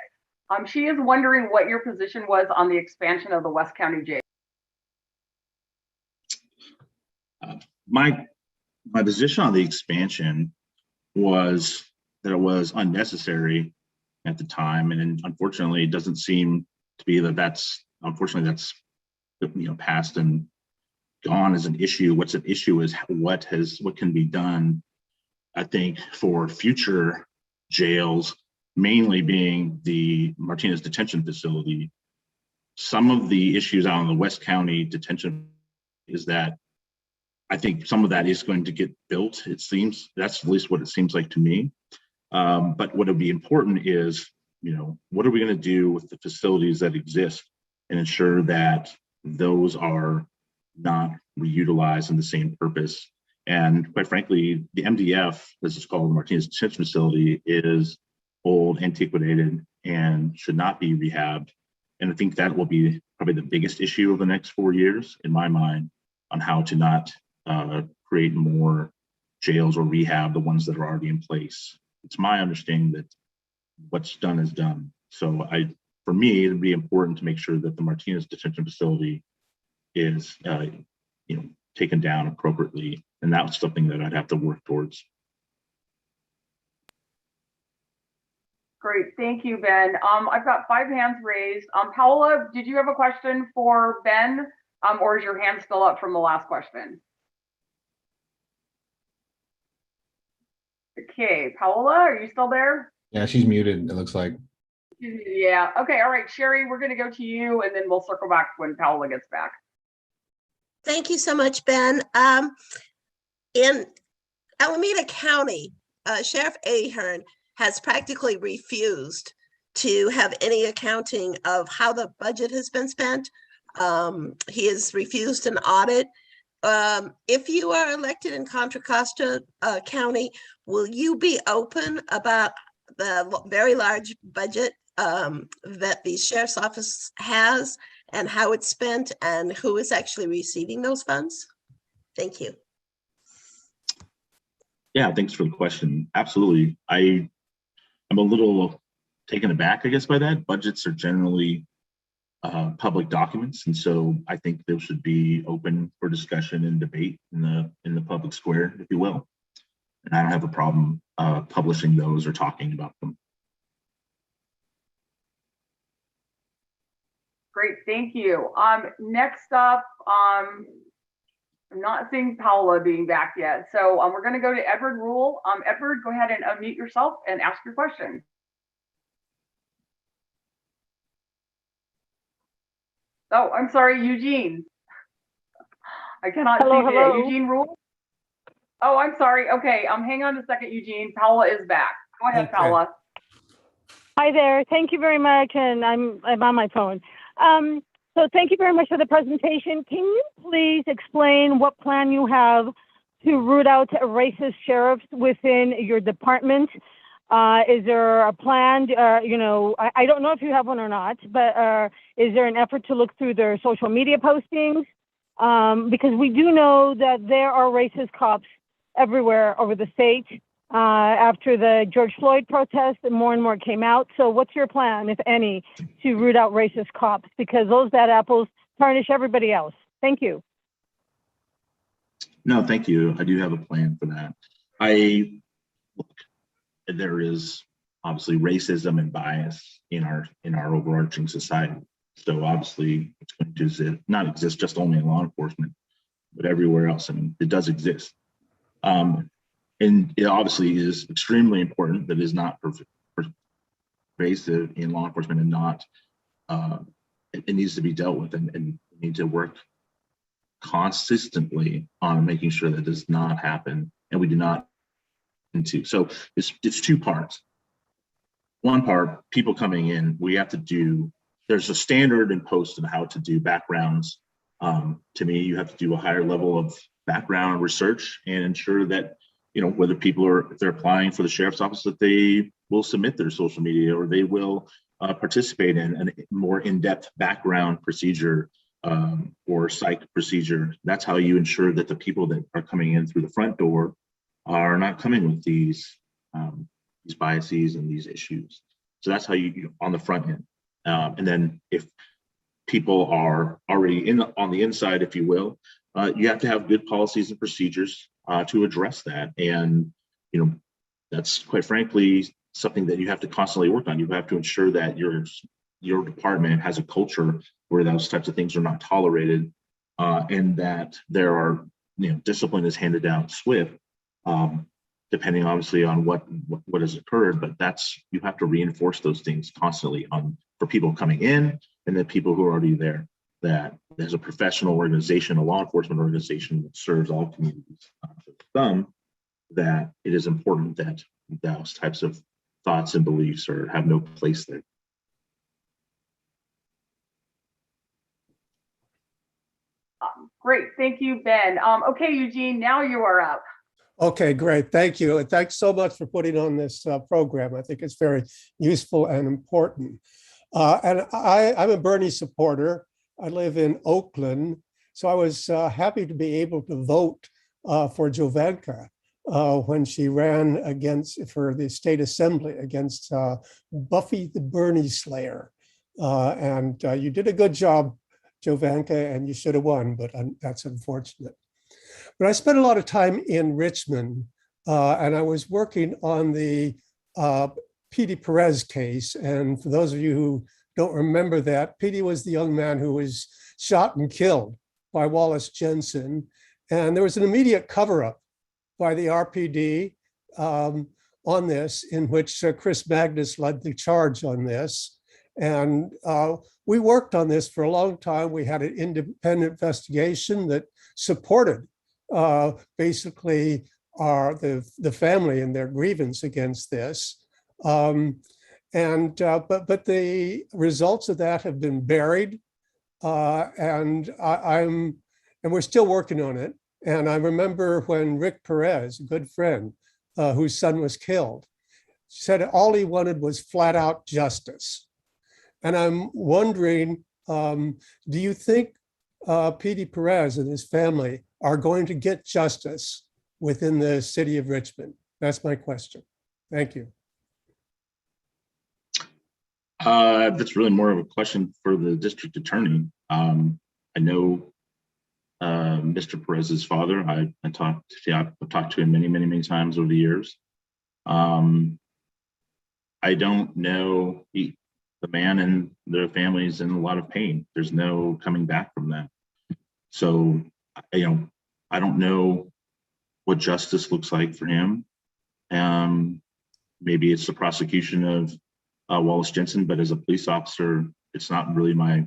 She is wondering what your position was on the expansion of the West County jail. My position on the expansion was that it was unnecessary at the time, and unfortunately, it doesn't seem to be that's passed and gone as an issue. What's an issue is what can be done. I think for future jails, mainly being the Martinez detention facility. Some of the issues out in the West County detention is that I think some of that is going to get built. It seems that's at least what it seems like to me. But what would be important is, what are we going to do with the facilities that exist and ensure that those are not reutilized in the same purpose. And quite frankly, the MDF, this is called the Martinez Detention Facility, is old, antiquated, and should not be rehabbed. And I think that will be probably the biggest issue of the next 4 years, in my mind, on how to not create more jails or rehab the ones that are already in place. It's my understanding that what's done is done. So for me, it'd be important to make sure that the Martinez Detention Facility is taken down appropriately And that was something that I'd have to work towards. Great, thank you, Ben. I've got 5 hands raised. Paola, did you have a question for Ben, or is your hand still up from the last question? Okay, Paola, are you still there? Yeah, she's muted, it looks like. Yeah, okay, all right, Sherry, we're gonna go to you and then we'll circle back when Paola gets back. Thank you so much, Ben. In Alameda County, Sheriff Ahern has practically refused to have any accounting of how the budget has been spent. He has refused an audit. If you are elected in Contra Costa County, will you be open about the very large budget that the sheriff's office has and how it's spent and who is actually receiving those funds? Thank you. Yeah, thanks for the question. Absolutely. I'm a little taken aback, I guess, by that. Budgets are generally public documents, and so I think those should be open for discussion and debate in the public square, if you will. And I don't have a problem publishing those or talking about them. Great, thank you. Next up, I'm not seeing Paola being back yet, so we're going to go to Edward Rule. Edward, go ahead and unmute yourself and ask your question. Oh, I'm sorry, Eugene. I cannot see hello. Eugene Rule. Oh, I'm sorry. Okay, hang on a second, Eugene. Paola is back. Go ahead, Okay. Paola. Hi there. Thank you very much. And I'm on my phone. So thank you very much for the presentation. Can you please explain what plan you have to root out racist sheriffs within your department? Is there a plan? I don't know if you have one or not, but is there an effort to look through their social media postings? Because we do know that there are racist cops everywhere over the state. After the George Floyd protest, more and more came out. So what's your plan, if any, to root out racist cops? Because those bad apples tarnish everybody else. Thank you. No, thank you. I do have a plan for that. There is obviously racism and bias in our overarching society. So obviously it's going to not exist just only in law enforcement, but everywhere else. I mean, it does exist. And it obviously is extremely important that it is not pervasive in law enforcement and not, it needs to be dealt with, and we need to work consistently on making sure that does not happen, and we do not into. So it's 2 parts. One part, people coming in, we have to do, there's a standard and post on how to do backgrounds. To me, you have to do a higher level of background research and ensure that, whether people if they're applying for the sheriff's office, that they will submit their social media or they will participate in a more in-depth background procedure or psych procedure. That's how you ensure that the people that are coming in through the front door are not coming with these biases and these issues. So that's how you on the front end. And then if people are already on the inside, if you will, you have to have good policies and procedures to address that. And, that's quite frankly something that you have to constantly work on. You have to ensure that your department has a culture where those types of things are not tolerated, and that there are, discipline is handed down swift, depending obviously on what has occurred. But you have to reinforce those things constantly for people coming in and then people who are already there. That there's a professional organization, a law enforcement organization that serves all communities. That it is important that those types of thoughts and beliefs have no place there. Great, thank you, Ben. Okay, Eugene, now you are up. Okay, great. Thank you. And thanks so much for putting on this program. I think it's very useful and important. And I'm a Bernie supporter. I live in Oakland. So I was happy to be able to vote for Jovanka when she ran for the state assembly against Buffy the Bernie Slayer. And you did a good job, Jovanka, and you should have won, but that's unfortunate. But I spent a lot of time in Richmond, and I was working on the Petey Perez case. And for those of you who don't remember that, Petey was the young man who was shot and killed by Wallace Jensen. And there was an immediate cover-up by the RPD on this, in which Chris Magnus led the charge on this. And we worked on this for a long time. We had an independent investigation that supported basically the family and their grievance against this. But the results of that have been buried, and we're still working on it. And I remember when Rick Perez, a good friend, whose son was killed, said all he wanted was flat out justice. And I'm wondering, do you think Petey Perez and his family are going to get justice within the city of Richmond? That's my question. Thank you. That's really more of a question for the district attorney. I know Mr. Perez's father. I've talked to him many times over the years. I don't know. The man and the family is in a lot of pain. There's no coming back from that. So, I don't know what justice looks like for him. Maybe it's the prosecution of Wallace Jensen, but as a police officer, it's not my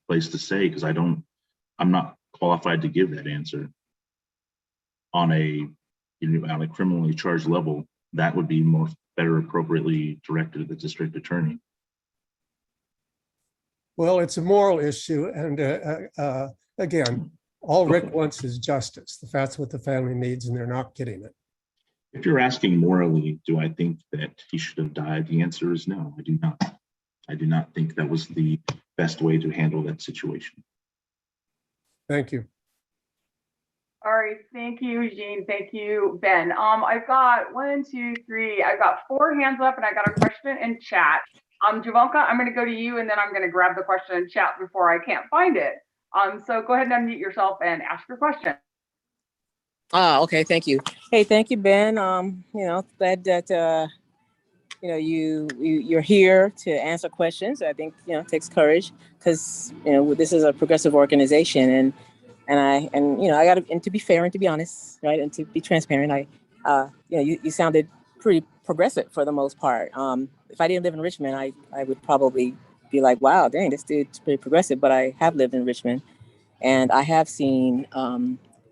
place to say, because I'm not qualified to give that answer. On a criminally charged level, that would be better appropriately directed at the district attorney. Well, it's a moral issue, and again, all Rick wants is justice. That's what the family needs, and they're not getting it. If you're asking morally, do I think that he should have died? The answer is no, I do not. I do not think that was the best way to handle that situation. Thank you. All right, thank you, Jean. Thank you, Ben. I've got 1, 2, 3. I've got 4 hands up, and I got a question in chat. Javanka, I'm going to go to you, and then I'm going to grab the question in chat before I can't find it. So go ahead and unmute yourself and ask your question. Okay, thank you. Hey, thank you, Ben. Glad that you're here to answer questions. I think it takes courage, because this is a progressive organization, and I got to, and to be fair and to be honest, right, and to be transparent, you sounded pretty progressive for the most part. If I didn't live in Richmond, I would probably be like, wow, dang, this dude's pretty progressive. But I have lived in Richmond, and I have seen,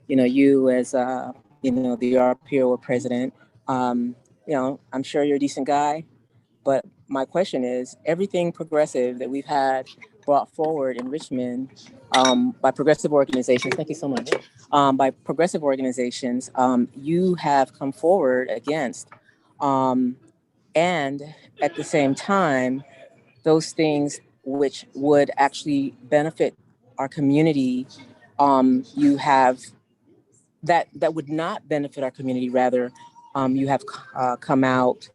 you as the RPO president. I'm sure you're a decent guy, but my question is, everything progressive that we've had brought forward in Richmond by progressive organizations, thank you so much, by progressive organizations, you have come forward against. And at the same time, those things which would actually benefit our community, you have that would not benefit our community, rather, you have come out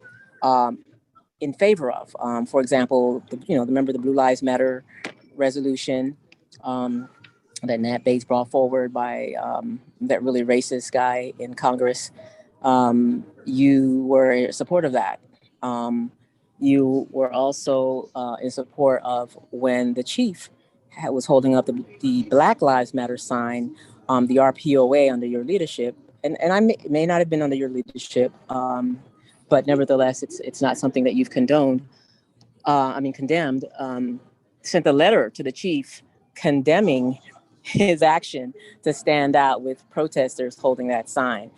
in favor of. For example, remember the Blue Lives Matter resolution that Nat Bates brought forward by that really racist guy in Congress. You were in support of that. You were also in support of when the chief was holding up the Black Lives Matter sign, the RPOA under your leadership. And I may not have been under your leadership, but nevertheless, it's not something that you've condemned. Sent a letter to the chief condemning his action to stand out with protesters holding that sign.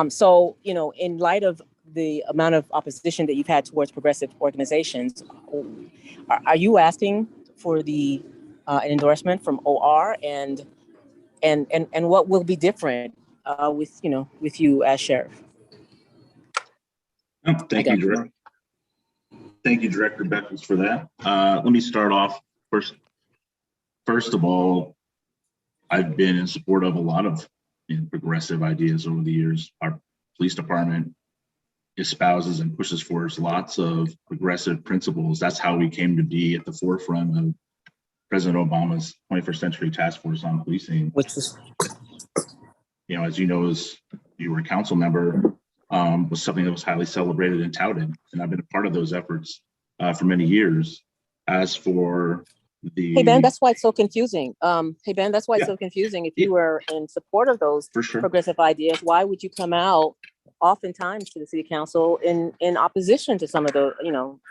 So, in light of the amount of opposition that you've had towards progressive organizations, are you asking for an endorsement from OR, and what will be different with you as sheriff? Thank you, Director. Thank you, Director Beckles, for that. Let me start off first of all, I've been in support of a lot of progressive ideas over the years. Our police department espouses and pushes forward lots of progressive principles. That's how we came to be at the forefront of President Obama's 21st Century Task Force on Policing. as you know, as you were a council member, was something that was highly celebrated and touted. And I've been a part of those efforts for many years. As for the— Hey, Ben, that's why it's so confusing. Hey, Ben, that's why it's Yeah. so confusing. If you were in support of those For sure. progressive ideas, why would you come out oftentimes to the city council in opposition to some of the,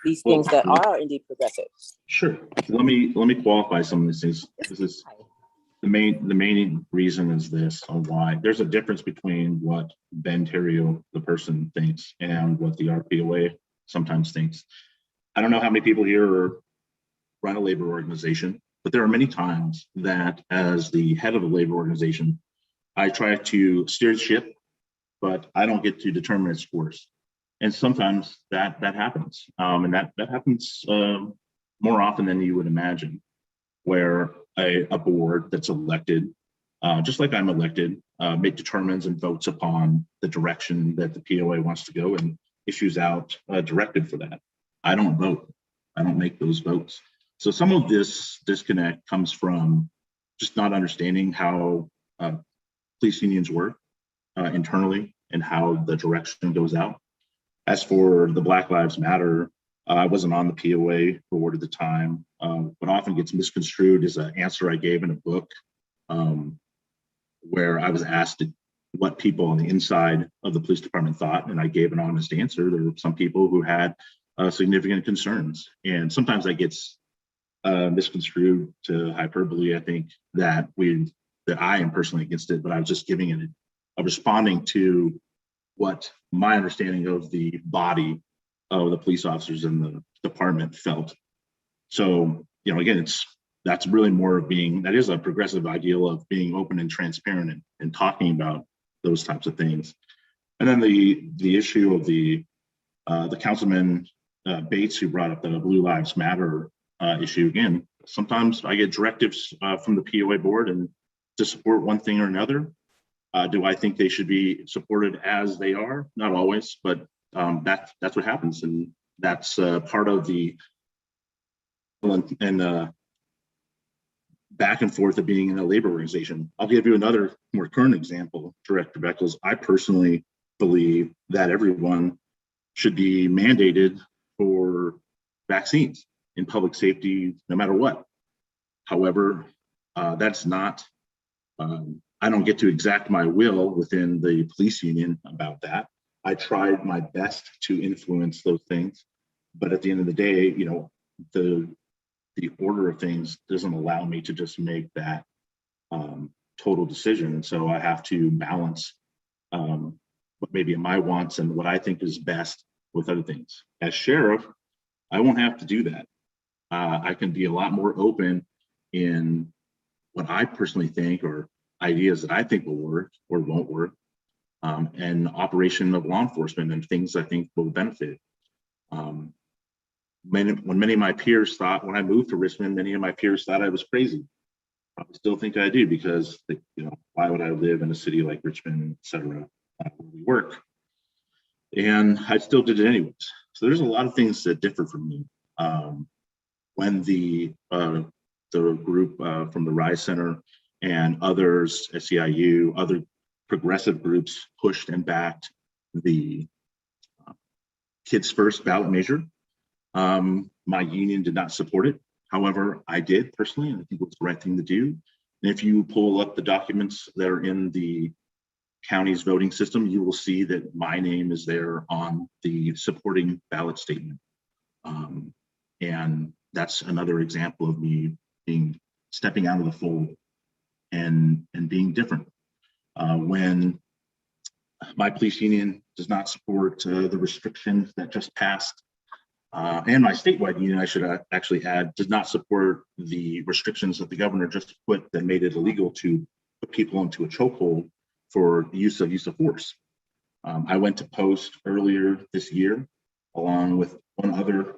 these things that are indeed progressive? Sure. Let me qualify some of these things. This is the main reason is this on why there's a difference between what Ben Therrault, the person, thinks and what the RPOA sometimes thinks. I don't know how many people here run a labor organization, but there are many times that as the head of a labor organization, I try to steer the ship, but I don't get to determine its course. And sometimes that happens. And that happens more often than you would imagine, where a board that's elected, just like I'm elected, determines and votes upon the direction that the POA wants to go and issues out a directive for that. I don't vote. I don't make those votes. So some of this disconnect comes from just not understanding how police unions work internally and how the direction goes out. As for the Black Lives Matter, I wasn't on the POA board at the time. What often gets misconstrued is an answer I gave in a book where I was asked what people on the inside of the police department thought, and I gave an honest answer. There were some people who had significant concerns, and sometimes that gets misconstrued to hyperbole. I think that I am personally against it, but I was just giving it responding to what my understanding of the body of the police officers in the department felt. So, again, that's really more of that is a progressive ideal of being open and transparent and talking about those types of things. And then the issue of the councilman Bates, who brought up the Blue Lives Matter issue. Again, sometimes I get directives from the POA board and to support one thing or another. Do I think they should be supported as they are? Not always, but that's what happens, and that's part of the back and forth of being in a labor organization. I'll give you another more current example, Director Beckles. I personally believe that everyone should be mandated for vaccines in public safety, no matter what. However, that's not, I don't get to exact my will within the police union about that. I tried my best to influence those things, but at the end of the day, the order of things doesn't allow me to just make that total decision. And so I have to balance what maybe my wants and what I think is best with other things. As sheriff, I won't have to do that. I can be a lot more open in what I personally think or ideas that I think will work or won't work, and operation of law enforcement and things I think will benefit. When many of my peers thought, when I moved to Richmond, many of my peers thought I was crazy. I still think I do, because why would I live in a city like Richmond, et cetera, where we work? And I still did it anyways. So there's a lot of things that differ from me. When the group from the Rise Center and others, SEIU, other progressive groups pushed and backed the Kids First ballot measure, my union did not support it. However, I did personally, and I think it was the right thing to do. And if you pull up the documents that are in the county's voting system, you will see that my name is there on the supporting ballot statement. And that's another example of me stepping out of the fold and being different. When my police union does not support the restrictions that just passed, and my statewide union, I should actually add, does not support the restrictions that the governor just put that made it illegal to put people into a chokehold for use of force. I went to post earlier this year, along with one other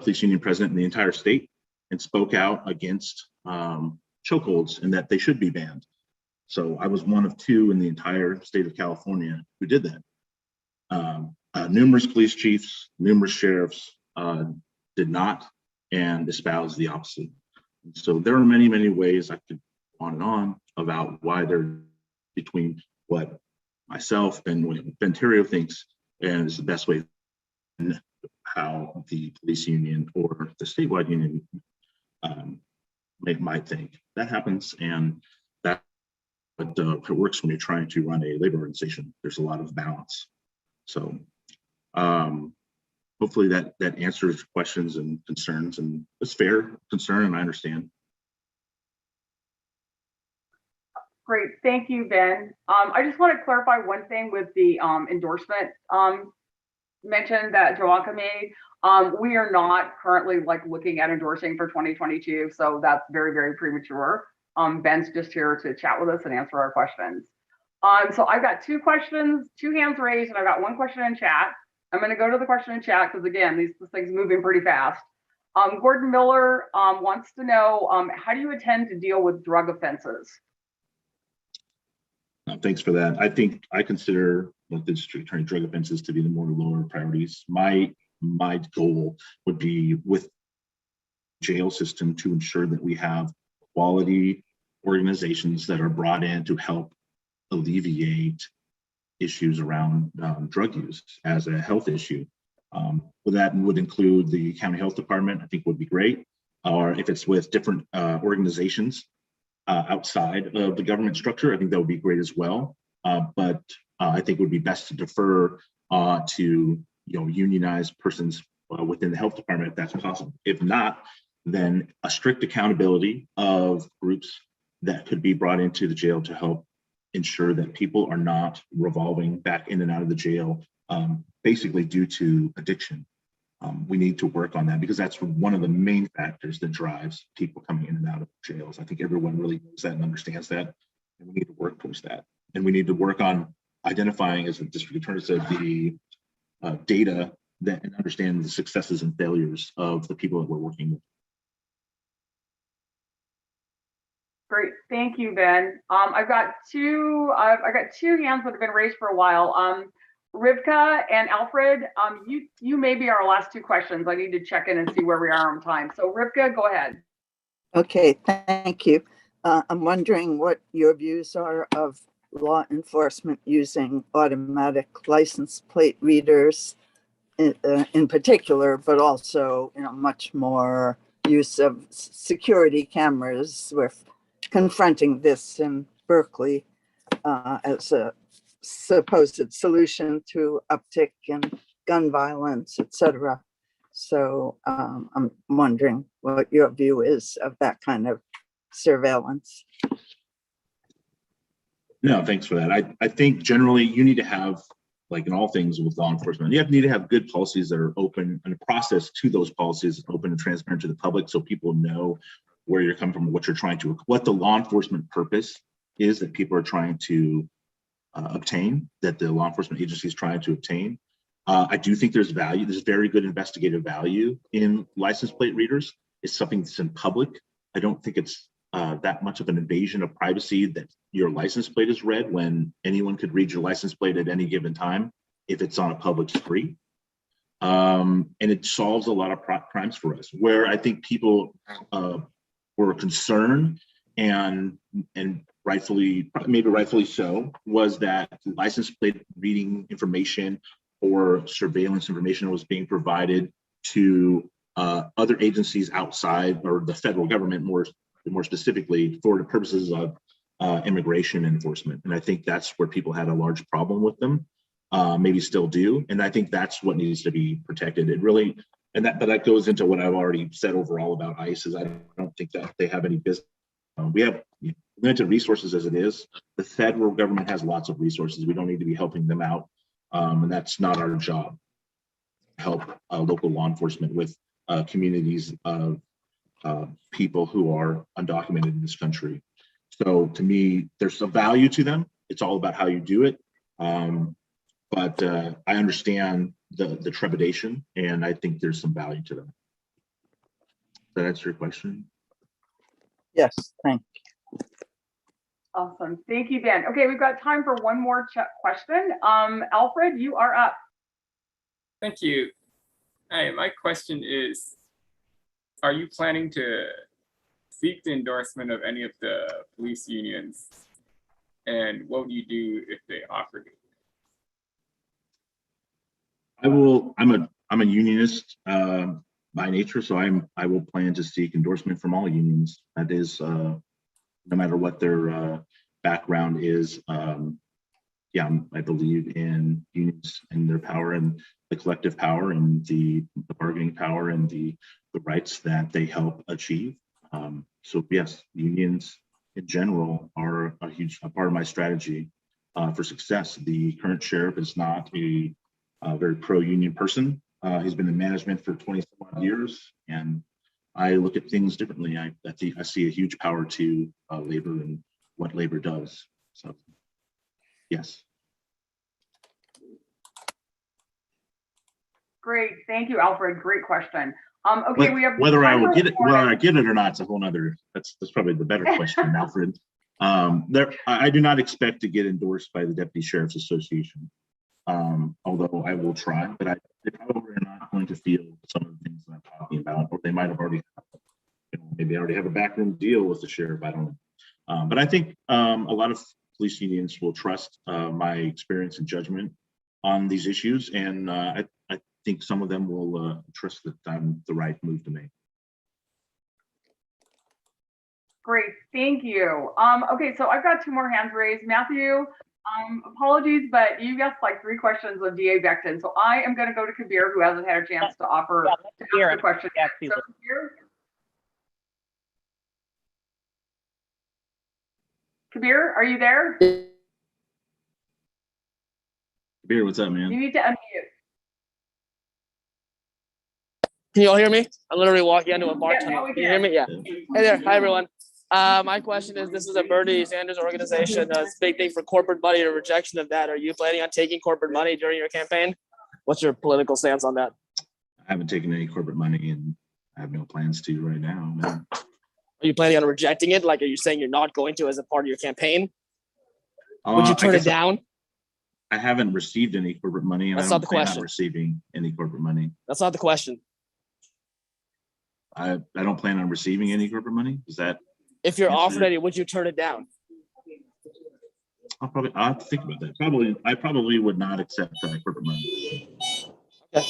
police union president in the entire state, and spoke out against chokeholds and that they should be banned. So I was one of two in the entire state of California who did that. Numerous police chiefs, numerous sheriffs did not, and espoused the opposite. So there are many, many ways I could go on and on about why they're between what myself and what Ben Terrio thinks and is the best way, and how the police union or the statewide union might think. That happens, and that it works when you're trying to run a labor organization. There's a lot of balance. So hopefully that answers questions and concerns, and it's fair concern, and I understand. Great, thank you, Ben. I just want to clarify one thing with the endorsement mention that Joanka made. We are not currently looking at endorsing for 2022, so that's very, very premature. Ben's just here to chat with us and answer our questions. So I've got 2 questions, 2 hands raised, and I've got 1 question in chat. I'm going to go to the question in chat because again, this thing's moving pretty fast. Gordon Miller wants to know, how do you intend to deal with drug offenses? Thanks for that. I think I consider the district attorney drug offenses to be the more lower priorities. My goal would be with jail system to ensure that we have quality organizations that are brought in to help alleviate issues around drug use as a health issue. That would include the county health department, I think would be great. Or if it's with different organizations outside of the government structure, I think that would be great as well. But I think it would be best to defer to unionized persons within the health department if that's possible. If not, then a strict accountability of groups that could be brought into the jail to help ensure that people are not revolving back in and out of the jail, basically due to addiction. We need to work on that because that's one of the main factors that drives people coming in and out of jails. I think everyone really knows that and understands that, and we need to work towards that. And we need to work on identifying, as the district attorney said, the data that and understand the successes and failures of the people that we're working with. Great, thank you, Ben. I've got two hands that have been raised for a while. Rivka and Alfred, you may be our last 2 questions. I need to check in and see where we are on time. So Rivka, go ahead. Okay, thank you. I'm wondering what your views are of law enforcement using automatic license plate readers in particular, but also much more use of security cameras. We're confronting this in Berkeley as a supposed solution to uptick in gun violence, etc. So I'm wondering what your view is of that kind of surveillance. No, thanks for that. I think generally you need to have, like in all things with law enforcement, you need to have good policies that are open, and a process to those policies is open and transparent to the public so people know where you're coming from, what you're trying to, what the law enforcement purpose is that people are trying to obtain, that the law enforcement agency is trying to obtain. I do think there's value, there's very good investigative value in license plate readers. It's something that's in public. I don't think it's that much of an invasion of privacy that your license plate is read when anyone could read your license plate at any given time if it's on a public street. And it solves a lot of crimes for us. Where I think people were concerned and maybe rightfully so, was that license plate reading information or surveillance information was being provided to other agencies outside, or the federal government more specifically, for the purposes of immigration enforcement. And I think that's where people had a large problem with them, maybe still do. And I think that's what needs to be protected. It really, but that goes into what I've already said overall about ICE, is I don't think that they have any business. We have limited resources as it is. The federal government has lots of resources. We don't need to be helping them out. And that's not our job. Help local law enforcement with communities of people who are undocumented in this country. So to me, there's a value to them. It's all about how you do it. But I understand the trepidation, and I think there's some value to them. Does that answer your question? Yes, thank you. Awesome, thank you, Ben. Okay, we've got time for one more question. Alfred, you are up. Thank you. Hi, my question is, are you planning to seek the endorsement of any of the police unions And what would you do if they offered it? I'm a unionist by nature, so I will plan to seek endorsement from all unions. That is, no matter what their background is. Yeah, I believe in unions and their power and the collective power and the bargaining power and the rights that they help achieve. So yes, unions in general are a part of my strategy for success. The current sheriff is not a very pro-union person. He's been in management for 20 some odd years, and I look at things differently. I see a huge power to labor and what labor does. So yes. Great, thank you, Alfred. Great question. Okay, we have whether I time will for get it, one. whether I get it or not, it's a whole nother. That's probably the better question, Alfred. I do not expect to get endorsed by the Deputy Sheriff's Association, although I will try. But they probably are not going to feel some of the things that I'm talking about, or they might have already, maybe already have a backroom deal with the sheriff. I don't know. But I think a lot of police unions will trust my experience and judgment on these issues, and I think some of them will trust that I'm the right move to make. Great, thank you. Okay, so I've got two more hands raised. Matthew, apologies, but you asked like 3 questions of DA Becton. So I am going to go to Kabir, who hasn't had a chance to offer to ask the question. So Kabir, are you there? Kabir, what's up, man? You need to unmute. Can you all hear me? I'm literally walking into a bar Yeah, tunnel. now we Can you hear me? Yeah. Hey there. Hi, everyone. My question is, this is a Bernie Sanders organization. It's a big thing for corporate money or rejection of that. Are you planning on taking corporate money during your campaign? What's your political stance on that? I haven't taken any corporate money, and I have no plans to right now. Man. Are you planning on rejecting it? Like, are you saying you're not going to as a part of your campaign? Would you turn it down? I haven't received any corporate money, and That's I don't not the plan question. on receiving any corporate money. That's not the question. I don't plan on receiving any corporate money. Is that? If you're offered any, would you turn it down? I'll have to think about that. I probably would not accept corporate money. Okay.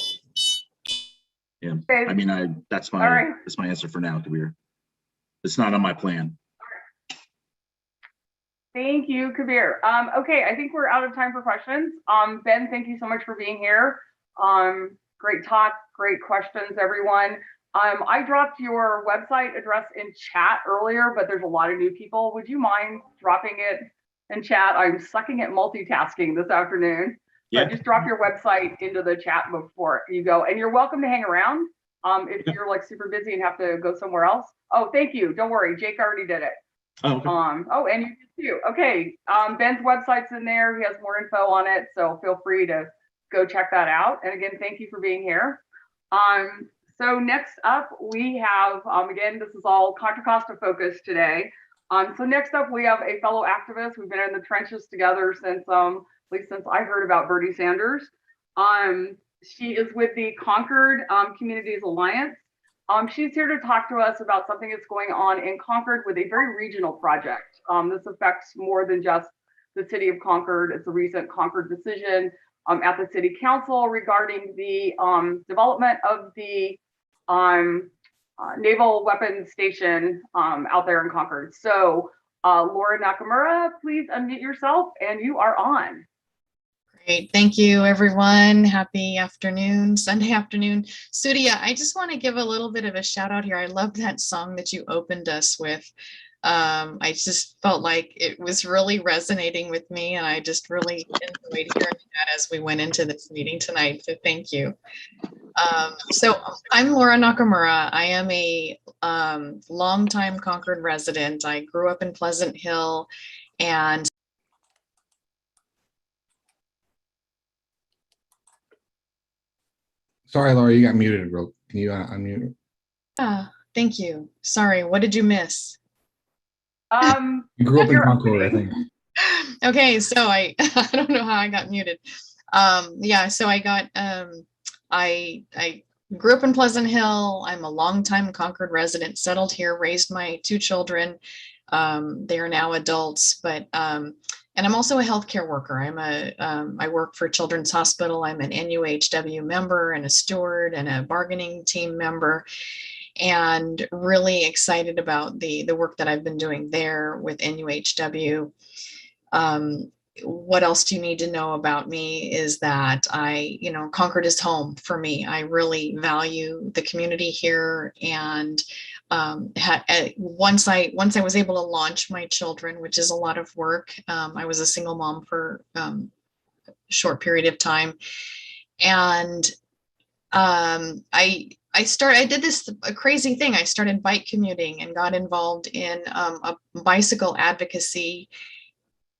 Yeah. I mean, that's my answer for now, Kabir. It's not on my plan. Thank you, Kabir. Okay, I think we're out of time for questions. Ben, thank you so much for being here. Great talk, great questions, everyone. I dropped your website address in chat earlier, but there's a lot of new people. Would you mind dropping it in chat? I'm sucking at multitasking this afternoon. Yeah. But just drop your website into the chat before you go. And you're welcome to hang around if you're like super busy and have to go somewhere else. Oh, thank you. Don't worry. Jake already did it. Oh, okay. And you did too. Okay. Ben's website's in there. He has more info on it. So feel free to go check that out. And again, thank you for being here. So next up, we have, again, this is all Contra Costa focused today. So next up, we have a fellow activist. We've been in the trenches together since, at least since I heard about Bernie Sanders. She is with the Concord Communities Alliance. She's here to talk to us about something that's going on in Concord with a very regional project. This affects more than just the city of Concord. It's a recent Concord decision at the city council regarding the development of the naval weapons station out there in Concord. So Laura Nakamura, please unmute yourself and you are on. Great, thank you everyone. Happy afternoon, Sunday afternoon. Surya, I just want to give a little bit of a shout out here. I love that song that you opened us with. I just felt like it was really resonating with me, and I just really enjoyed hearing that as we went into this meeting tonight, so thank you. So I'm Laura Nakamura. I am a longtime Concord resident. I grew up in Pleasant Hill, and Sorry, Laura, you got muted, bro. Can you unmute? thank you. Sorry, what did you miss? You grew up in Concord, I think. Okay, so I don't know how I got muted. Yeah, so I got I grew up in Pleasant Hill. I'm a longtime Concord resident, settled here, raised my 2 children. They are now adults, but And I'm also a healthcare worker. I work for Children's Hospital. I'm an NUHW member and a steward and a bargaining team member, and really excited about the work that I've been doing there with NUHW. What else do you need to know about me is that Concord is home for me. I really value the community here, and once I was able to launch my children, which is a lot of work. I was a single mom for a short period of time, and I did a crazy thing. I started bike commuting and got involved in a bicycle advocacy,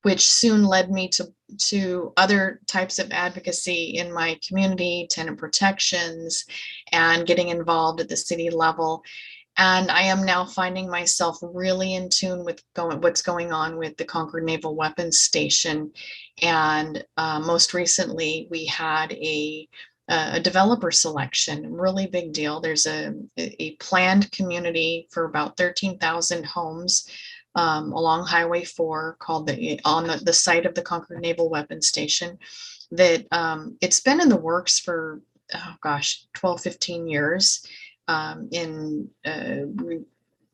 which soon led me to other types of advocacy in my community, tenant protections, and getting involved at the city level. And I am now finding myself really in tune with what's going on with the Concord Naval Weapons Station. And most recently, we had a developer selection, really big deal. There's a planned community for about 13,000 homes along Highway 4 called on the site of the Concord Naval Weapons Station, that it's been in the works for, 12, 15 years. A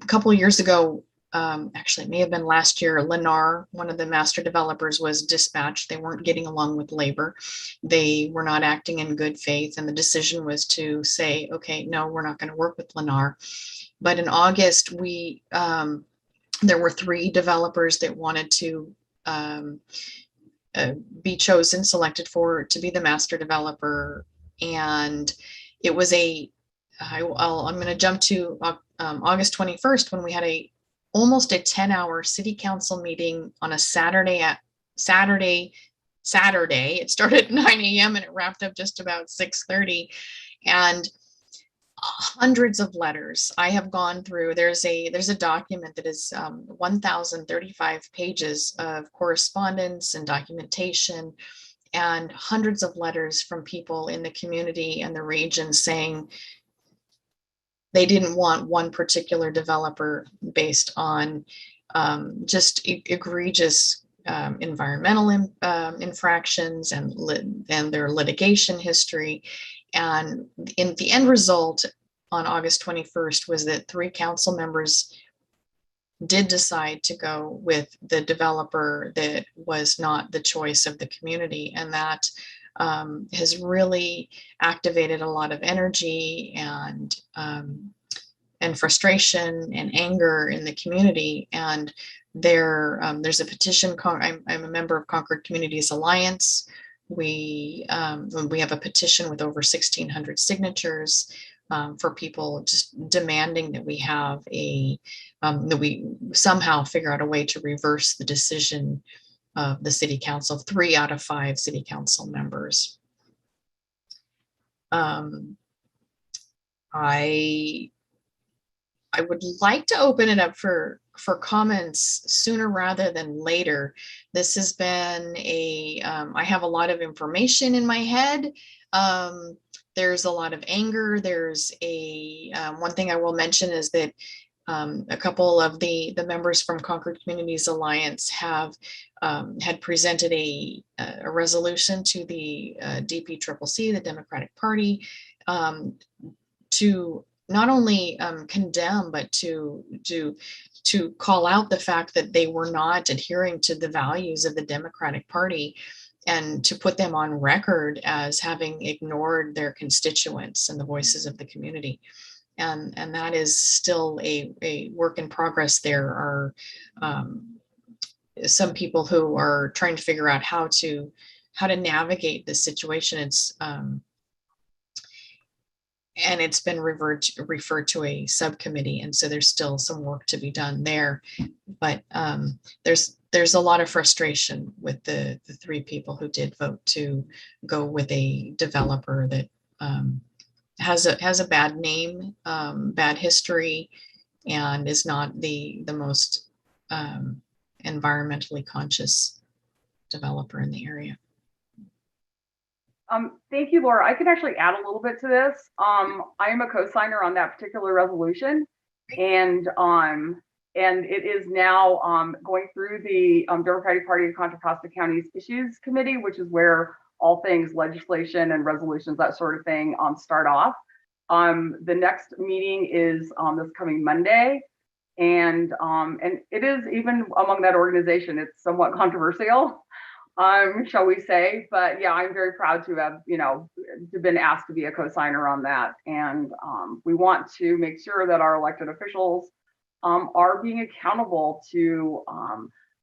couple of years ago, actually it may have been last year, Lennar, one of the master developers, was dispatched. They weren't getting along with labor. They were not acting in good faith. And the decision was to say, okay, no, we're not going to work with Lennar. But in August, there were 3 developers that wanted to be chosen, selected to be the master developer. And it was I'm going to jump to August 21st, when we had almost a 10-hour city council meeting on a Saturday. It started at 9 a.m. and it wrapped up just about 6:30. And hundreds of letters I have gone through. There's a document that is 1,035 pages of correspondence and documentation, and hundreds of letters from people in the community and the region saying they didn't want one particular developer based on just egregious environmental infractions and their litigation history. And in the end result on August 21st was that 3 council members did decide to go with the developer that was not the choice of the community. And that has really activated a lot of energy and frustration and anger in the community. And there's a petition. I'm a member of Concord Communities Alliance. We have a petition with over 1,600 signatures for people just demanding that we have that we somehow figure out a way to reverse the decision of the city council, 3 out of 5 city council members. I would like to open it up for comments sooner rather than later. This has been I have a lot of information in my head. There's a lot of anger. There's one thing I will mention is that a couple of the members from Concord Communities Alliance have had presented a resolution to the DPCCC, the Democratic Party, to not only condemn, but to call out the fact that they were not adhering to the values of the Democratic Party, and to put them on record as having ignored their constituents and the voices of the community. And that is still a work in progress. There are some people who are trying to figure out how to navigate this situation. And it's been referred to a subcommittee, and so there's still some work to be done there. But there's a lot of frustration with the 3 people who did vote to go with a developer that has a bad name, bad history, and is not the most environmentally conscious developer in the area. Thank you, Laura. I can actually add a little bit to this. I am a co-signer on that particular resolution, and and it is now going through the Democratic Party of Contra Costa County's Issues Committee, which is where all things legislation and resolutions, that sort of thing, start off. The next meeting is this coming Monday, and it is, even among that organization, it's somewhat controversial, shall we say, but yeah, I'm very proud to have, been asked to be a co-signer on that. And we want to make sure that our elected officials are being accountable to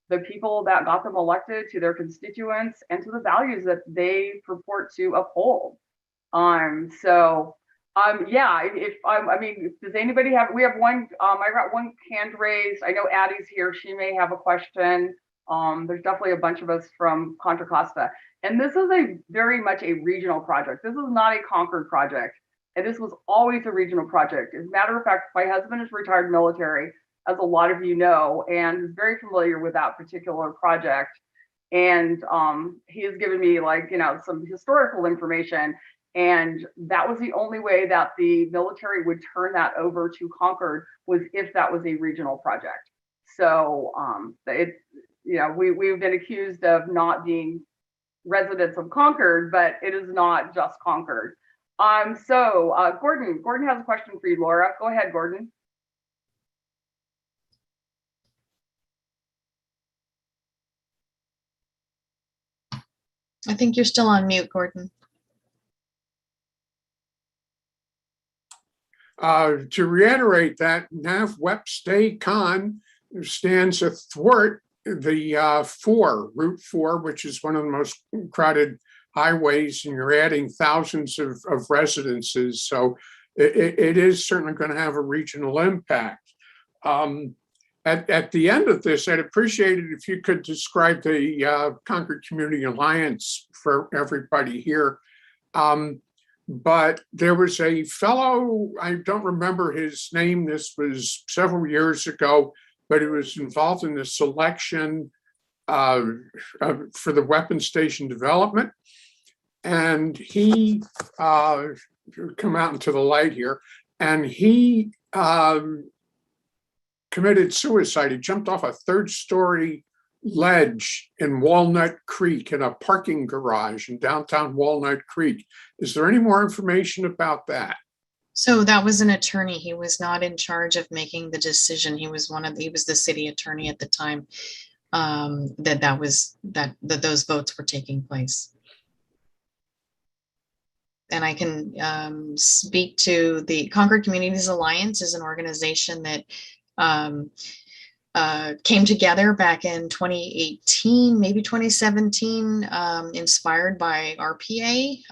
the people that got them elected, to their constituents, and to the values that they purport to uphold. Does anybody have, we have one, I got one hand raised. I know Addie's here, she may have a question. There's definitely a bunch of us from Contra Costa. And this is very much a regional project. This is not a Concord project. And this was always a regional project. As a matter of fact, my husband is retired military, as a lot of you know, and is very familiar with that particular project. And he has given me some historical information. And that was the only way that the military would turn that over to Concord, was if that was a regional project. So we've been accused of not being residents of Concord, but it is not just Concord. Gordon has a question for you, Laura. Go ahead, Gordon. I think you're still on mute, Gordon. To reiterate that, Nav Wep Stay Con stands athwart the Route 4, which is one of the most crowded highways, and you're adding thousands of residences. So it is certainly going to have a regional impact. At the end of this, I'd appreciate it if you could describe the Concord Community Alliance for everybody here. But there was a fellow, I don't remember his name, this was several years ago, but he was involved in the selection for the weapons station development. And he come out into the light here, and he committed suicide. He jumped off a third-story ledge in Walnut Creek in a parking garage in downtown Walnut Creek. Is there any more information about that? So that was an attorney. He was not in charge of making the decision. He was the city attorney at the time that those votes were taking place. And I can speak to the Concord Communities Alliance is an organization that came together back in 2018, maybe 2017, inspired by RPA,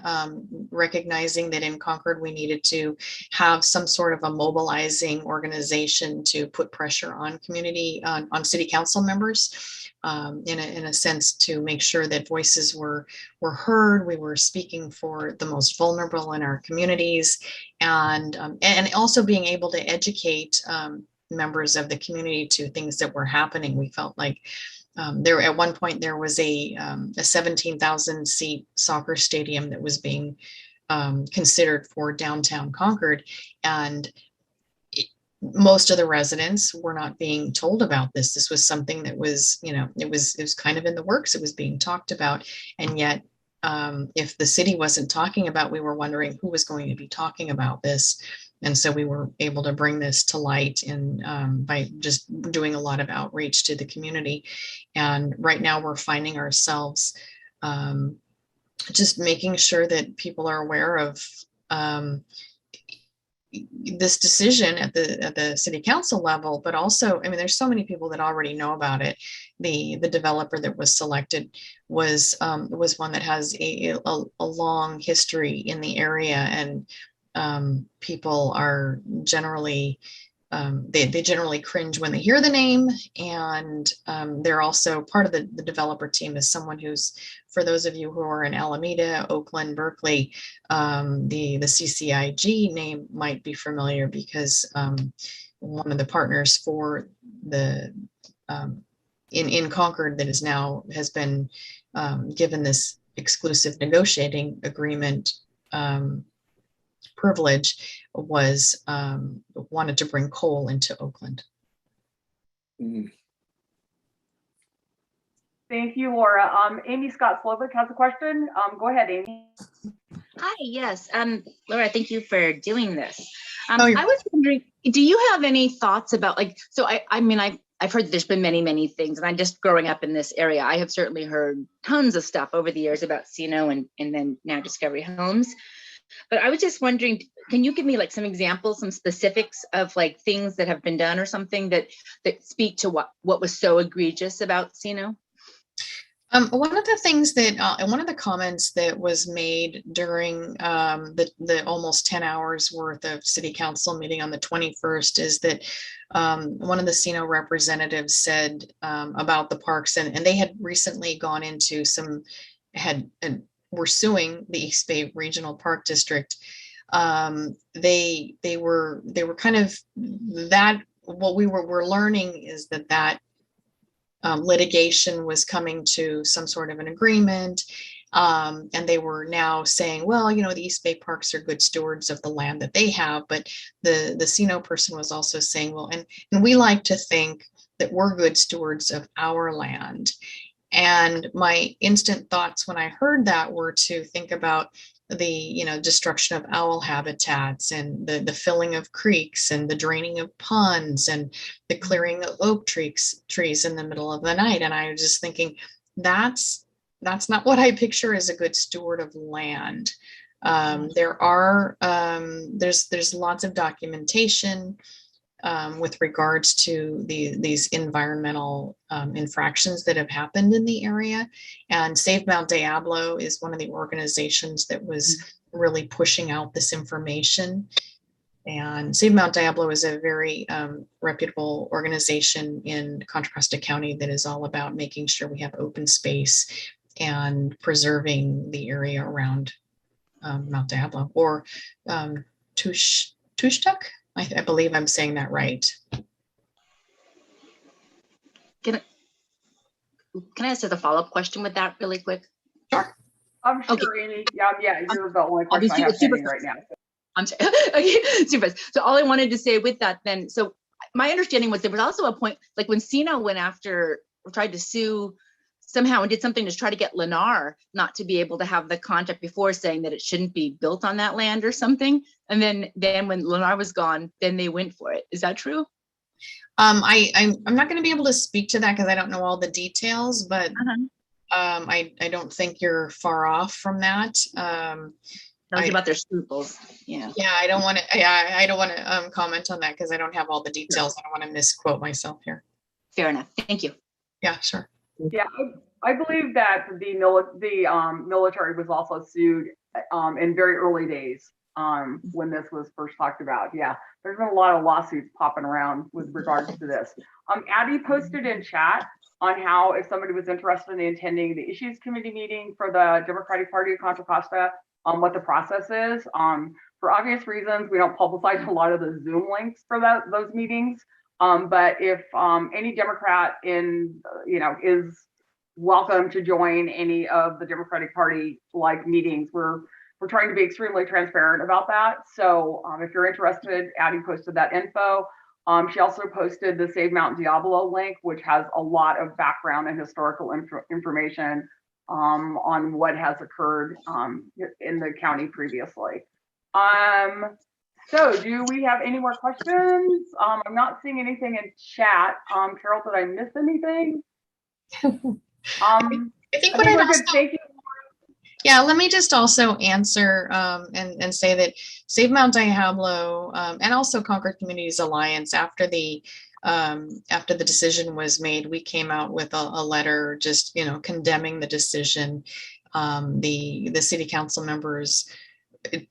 recognizing that in Concord we needed to have some sort of a mobilizing organization to put pressure on on city council members, in a sense to make sure that voices were heard. We were speaking for the most vulnerable in our communities, and also being able to educate members of the community to things that were happening. We felt like at one point there was a 17,000 seat soccer stadium that was being considered for downtown Concord, and most of the residents were not being told about this. This was something that was, it was kind of in the works. It was being talked about, and yet if the city wasn't talking about, we were wondering who was going to be talking about this. And so we were able to bring this to light by just doing a lot of outreach to the community. And right now we're finding ourselves just making sure that people are aware of this decision at the city council level, but also, I mean, there's so many people that already know about it. The developer that was selected was one that has a long history in the area, and people are generally they generally cringe when they hear the name, and they're also part of the developer team is someone who's, for those of you who are in Alameda, Oakland, Berkeley, the CCIG name might be familiar because one of the partners for the in Concord that is now has been given this exclusive negotiating agreement privilege was wanted to bring coal into Oakland. Thank you, Laura. Amy Scott Slovic has a question. Go ahead, Amy. Hi, yes. Laura, thank you for doing this. Oh, I was wondering, do you have any thoughts about I mean, I've heard there's been many things, and I'm just growing up in this area. I have certainly heard tons of stuff over the years about CINO and then now Discovery Homes. But I was just wondering, can you give me like some examples, some specifics of like things that have been done or something that speak to what was so egregious about CINO? One of the things that, one of the comments that was made during the almost 10 hours worth of city council meeting on the 21st is that one of the CINO representatives said about the parks, and they had recently gone into were suing the East Bay Regional Park District. They were kind of what we're learning is that litigation was coming to some sort of an agreement. And they were now saying, well, the East Bay Parks are good stewards of the land that they have. But the CINO person was also saying, well, and we like to think that we're good stewards of our land. And my instant thoughts when I heard that were to think about the destruction of owl habitats and the filling of creeks and the draining of ponds and the clearing of oak trees in the middle of the night. And I was just thinking, that's not what I picture as a good steward of land. There's lots of documentation with regards to these environmental infractions that have happened in the area. And Save Mount Diablo is one of the organizations that was really pushing out this information. And Save Mount Diablo is a very reputable organization in Contra Costa County that is all about making sure we have open space and preserving the area around Mount Diablo, or Tushtuck. I believe I'm saying that right. Can I ask a follow-up question with that really quick? Sure. I'm sure, Amy. Yeah, you're the only question I have pending right now. I'm sorry. Okay, super. So all I wanted to say with that then, so my understanding was there was also a point, like when CINO went after or tried to sue somehow and did something to try to get Lennar not to be able to have the contract before, saying that it shouldn't be built on that land or something. And then when Lennar was gone, then they went for it. Is that true? I'm not going to be able to speak to that because I don't know all the details, but I don't think you're far off from that. That was about their scruples. Yeah. Yeah, I don't want to comment on that because I don't have all the details. I don't want to misquote myself here. Fair enough. Thank you. Yeah, sure. Yeah, I believe that the military was also sued in very early days when this was first talked about. Yeah, there's been a lot of lawsuits popping around with regards to this. Addie posted in chat on how if somebody was interested in attending the Issues Committee meeting for the Democratic Party of Contra Costa, what the process is. For obvious reasons, we don't publicize a lot of the Zoom links for those meetings. But if any Democrat is welcome to join any of the Democratic Party meetings, we're trying to be extremely transparent about that. So if you're interested, Addie posted that info. She also posted the Save Mount Diablo link, which has a lot of background and historical information on what has occurred in the county previously. So do we have any more questions? I'm not seeing anything in chat. Carol, did I miss anything? I think what I'd also, thank you. Yeah, let me just also answer and say that Save Mount Diablo and also Concord Communities Alliance, after the decision was made, we came out with a letter just condemning the decision. The city council members,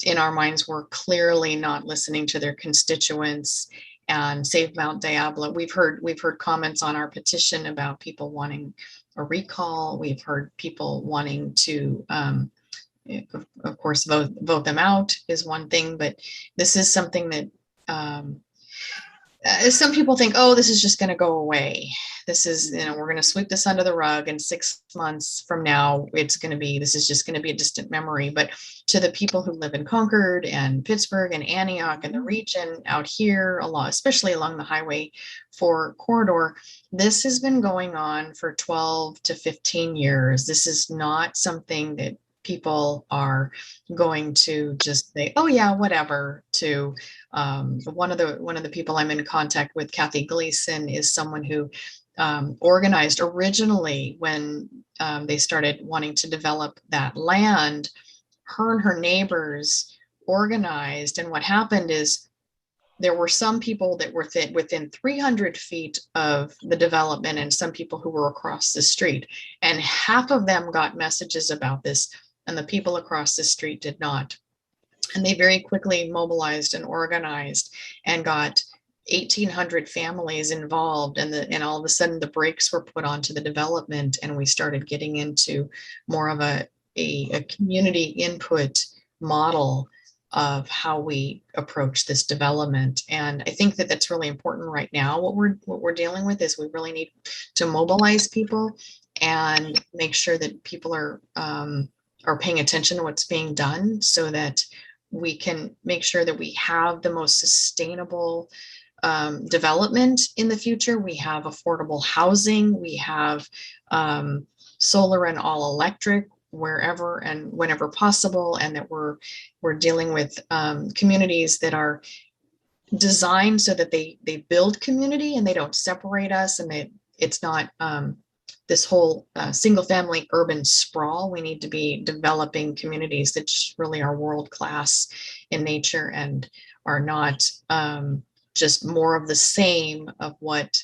in our minds, were clearly not listening to their constituents. And Save Mount Diablo, we've heard comments on our petition about people wanting a recall. We've heard people wanting to, of course, vote them out is one thing, but this is something that some people think, oh, this is just going to go away. This is, we're going to sweep this under the rug, and 6 months from now, this is just going to be a distant memory. But to the people who live in Concord and Pittsburgh and Antioch and the region out here, especially along the Highway 4 corridor, this has been going on for 12 to 15 years. This is not something that people are going to just say, oh yeah, whatever. To one of the people I'm in contact with, Kathy Gleason, is someone who organized originally when they started wanting to develop that land. Her and her neighbors organized, and what happened is there were some people that were within 300 feet of the development and some people who were across the street, and half of them got messages about this and the people across the street did not. And they very quickly mobilized and organized and got 1,800 families involved, and all of a sudden the brakes were put onto the development, and we started getting into more of a community input model of how we approach this development. And I think that that's really important right now. What we're dealing with is we really need to mobilize people and make sure that people are paying attention to what's being done, so that we can make sure that we have the most sustainable development in the future. We have affordable housing, we have solar and all electric wherever and whenever possible, and that we're dealing with communities that are designed so that they build community and they don't separate us, and it's not this whole single family urban sprawl. We need to be developing communities that just really are world class in nature and are not just more of the same of what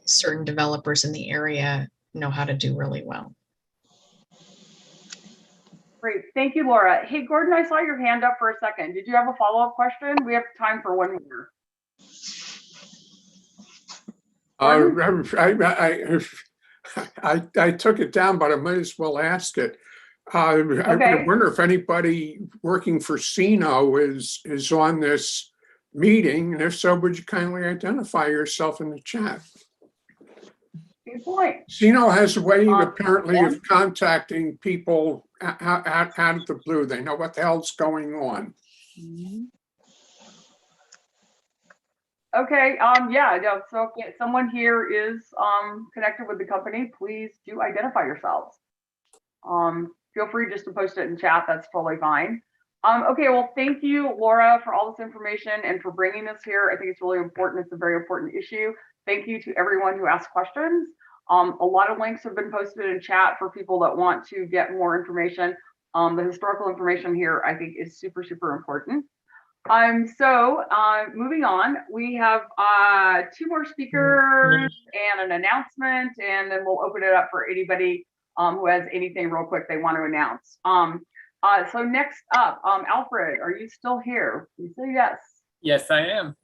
certain developers in the area know how to do really well. Great, thank you, Laura. Hey, Gordon, I saw your hand up for a second. Did you have a follow-up question? We have time for one more. I took it down, but I might as well ask it. I wonder if anybody working for CINO is on this meeting, and if so, would you kindly identify yourself in the chat? Good point. CINO has a way apparently of contacting people out of the blue. They know what the hell's going on. Okay, yeah, so if someone here is connected with the company, please do identify yourselves. Feel free just to post it in chat, that's totally fine. Okay, well, thank you, Laura, for all this information and for bringing this here. I think it's really important. It's a very important issue. Thank you to everyone who asked questions. A lot of links have been posted in chat for people that want to get more information. The historical information here, I think, is super, super important. So moving on, we have 2 more speakers and an announcement, and then we'll open it up for anybody who has anything real quick they want to announce. So next up, Alfred, are you still here? Please say yes. Yes, I am.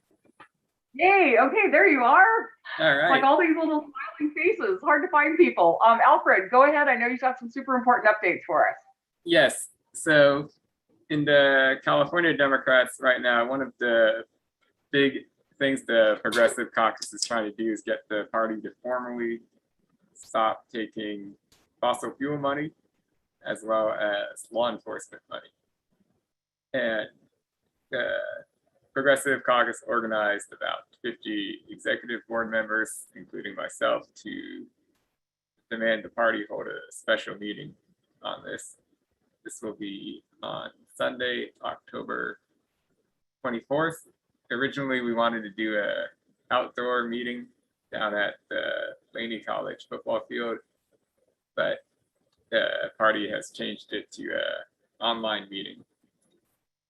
Yay, okay, there you are. All right. It's like all these little smiling faces, hard to find people. Alfred, go ahead. I know you've got some super important updates for us. Yes, so in the California Democrats right now, one of the big things the Progressive Caucus is trying to do is get the party to formally stop taking fossil fuel money as well as law enforcement money. And the Progressive Caucus organized about 50 executive board members, including myself, to demand the party hold a special meeting on this. This will be on Sunday, October 24th. Originally, we wanted to do an outdoor meeting down at the Laney College football field, but the party has changed it to an online meeting.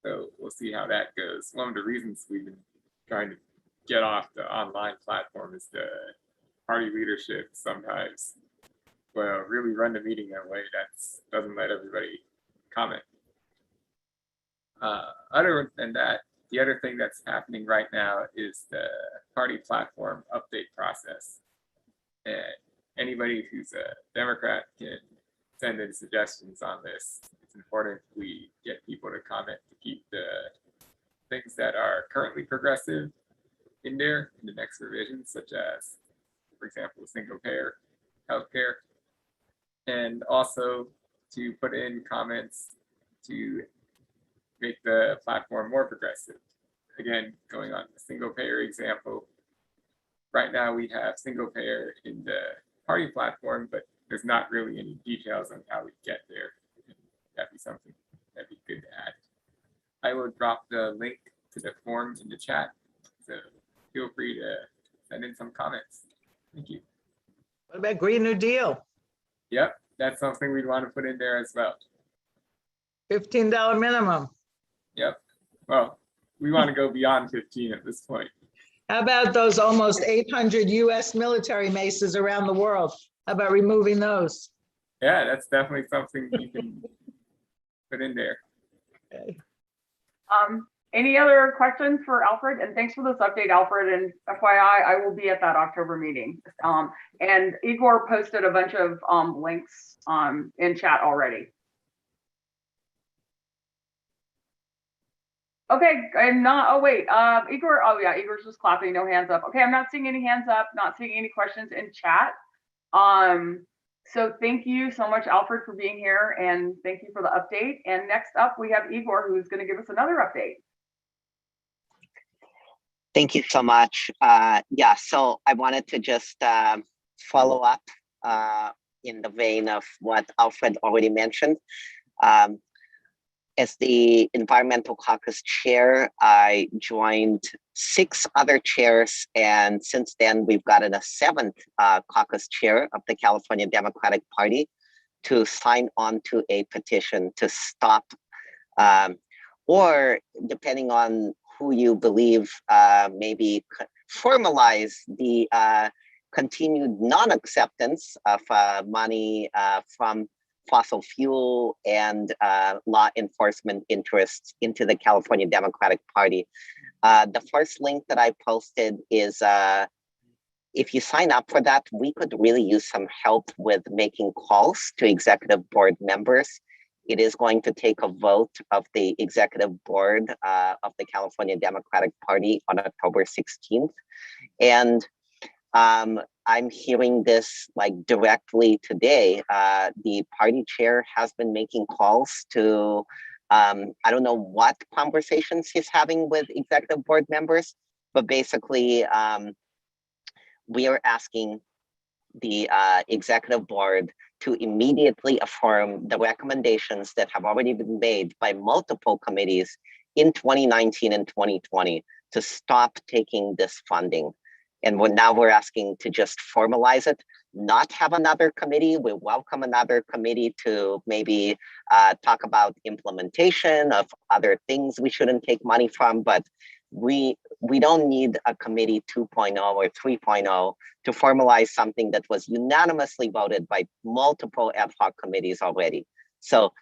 So we'll see how that goes. One of the reasons we've been trying to get off the online platform is the party leadership sometimes will really run the meeting in a way that doesn't let everybody comment. Other than that, the other thing that's happening right now is the party platform update process. And anybody who's a Democrat can send in suggestions on this. It's important we get people to comment to keep the things that are currently progressive in there in the next revision, such as, for example, single payer healthcare, and also to put in comments to make the platform more progressive. Again, going on the single payer example, right now we have single payer in the party platform, but there's not really any details on how we get there. That'd be something that'd be good to add. I will drop the link to the form in the chat, so feel free to send in some comments. Thank you. What about Green New Deal? Yep, that's something we'd want to put in there as well. $15 minimum. Yep. Well, we want to go beyond 15 at this point. How about those almost 800 US military bases around the world? How about removing those? Yeah, that's definitely something you can put in there. Okay. Any other questions for Alfred? And thanks for this update, Alfred. And FYI, I will be at that October meeting. And Igor posted a bunch of links in chat already. Okay, I'm not, oh wait, Igor, oh yeah, Igor's just clapping, no hands up. Okay, I'm not seeing any hands up, not seeing any questions in chat. So thank you so much, Alfred, for being here, and thank you for the update. And next up, we have Igor, who's going to give us another update. Thank you so much. Yeah, so I wanted to just follow up in the vein of what Alfred already mentioned. As the Environmental Caucus chair, I joined 6 other chairs, and since then we've gotten a 7th caucus chair of the California Democratic Party to sign on to a petition to stop, or depending on who you believe, maybe formalize the continued non-acceptance of money from fossil fuel and law enforcement interests into the California Democratic Party. The first link that I posted is if you sign up for that, we could really use some help with making calls to executive board members. It is going to take a vote of the executive board of the California Democratic Party on October 16th. And I'm hearing this like directly today. The party chair has been making calls to, I don't know what conversations he's having with executive board members, but basically we are asking the executive board to immediately affirm the recommendations that have already been made by multiple committees in 2019 and 2020 to stop taking this funding. And now we're asking to just formalize it, not have another committee. We welcome another committee to maybe talk about implementation of other things we shouldn't take money from, but we don't need a committee 2.0 or 3.0 to formalize something that was unanimously voted by multiple ad hoc committees already. So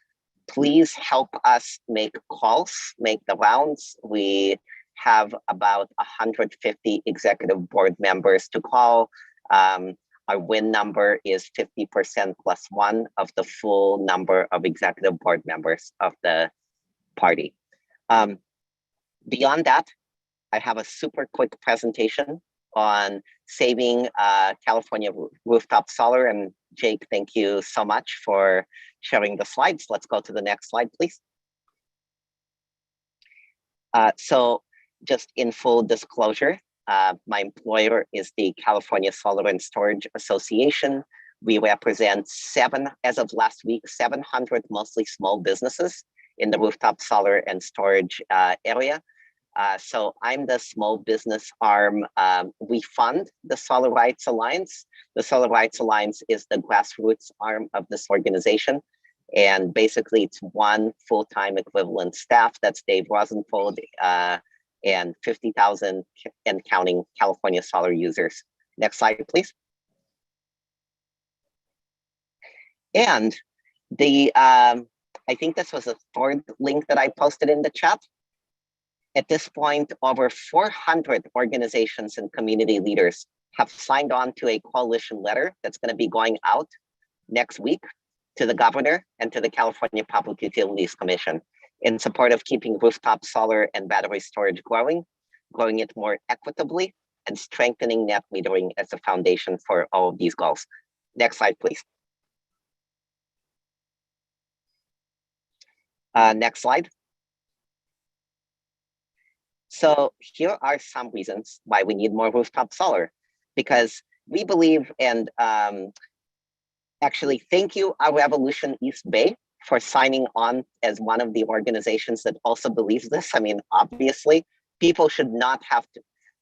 please help us make calls, make the rounds. We have about 150 executive board members to call. Our win number is 50% plus 1 of the full number of executive board members of the party. Beyond that, I have a super quick presentation on saving California rooftop solar. And Jake, thank you so much for sharing the slides. Let's go to the next slide, please. So just in full disclosure, my employer is the California Solar and Storage Association. We represent as of last week, 700 mostly small businesses in the rooftop solar and storage area. So I'm the small business arm. We fund the Solar Rights Alliance. The Solar Rights Alliance is the grassroots arm of this organization. And basically it's one full-time equivalent staff. That's Dave Rosenfold, and 50,000 and counting California solar users. Next slide, please. And I think this was the 3rd link that I posted in the chat. At this point, over 400 organizations and community leaders have signed on to a coalition letter that's going to be going out next week to the governor and to the California Public Utilities Commission in support of keeping rooftop solar and battery storage growing. growing it more equitably, and strengthening net metering as a foundation for all of these goals. Next slide, please. Next slide. So here are some reasons why we need more rooftop solar, because we believe, and actually thank you, Our Revolution East Bay, for signing on as one of the organizations that also believes this. I mean, obviously, people should not have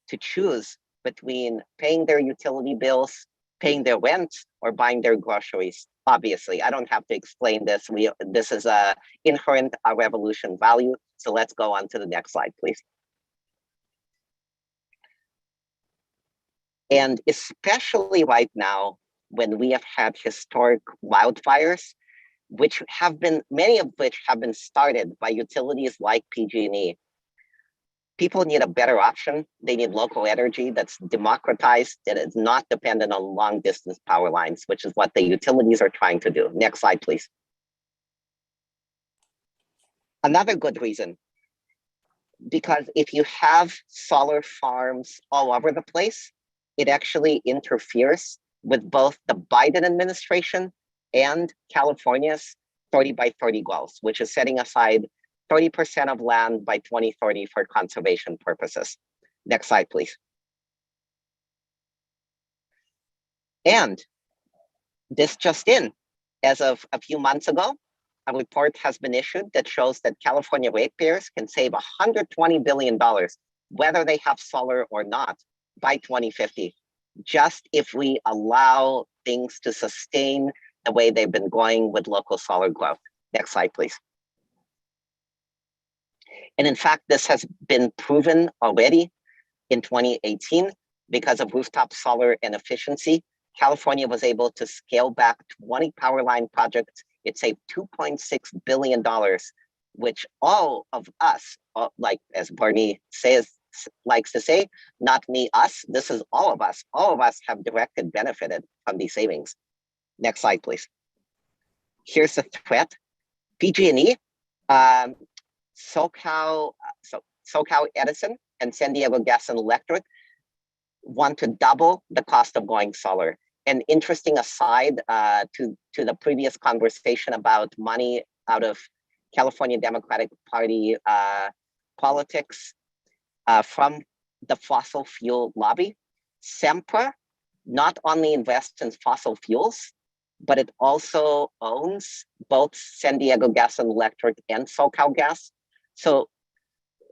to choose between paying their utility bills, paying their rent, or buying their groceries. Obviously, I don't have to explain this. This is a inherent Our Revolution value. So let's go on to the next slide, please. And especially right now, when we have had historic wildfires, which have been, many of which have been started by utilities like PG&E. People need a better option. They need local energy that's democratized, that is not dependent on long distance power lines, which is what the utilities are trying to do. Next slide, please. Another good reason, because if you have solar farms all over the place, it actually interferes with both the Biden administration and California's 30 by 30 goals, which is setting aside 30% of land by 2030 for conservation purposes. Next slide, please. And this just in, as of a few months ago, a report has been issued that shows that California ratepayers can save $120 billion, whether they have solar or not, by 2050, just if we allow things to sustain the way they've been going with local solar growth. Next slide, please. And in fact, this has been proven already in 2018 because of rooftop solar and efficiency. California was able to scale back 20 power line projects. It saved $2.6 billion, which all of us, like as Bernie likes to say, not me, us, this is all of us. All of us have directly benefited from these savings. Next slide, please. Here's the threat. PG&E, SoCal Edison, and San Diego Gas and Electric want to double the cost of going solar. An interesting aside to the previous conversation about money out of California Democratic Party politics from the fossil fuel lobby. SEMPRA not only invests in fossil fuels, but it also owns both San Diego Gas and Electric and SoCal Gas. So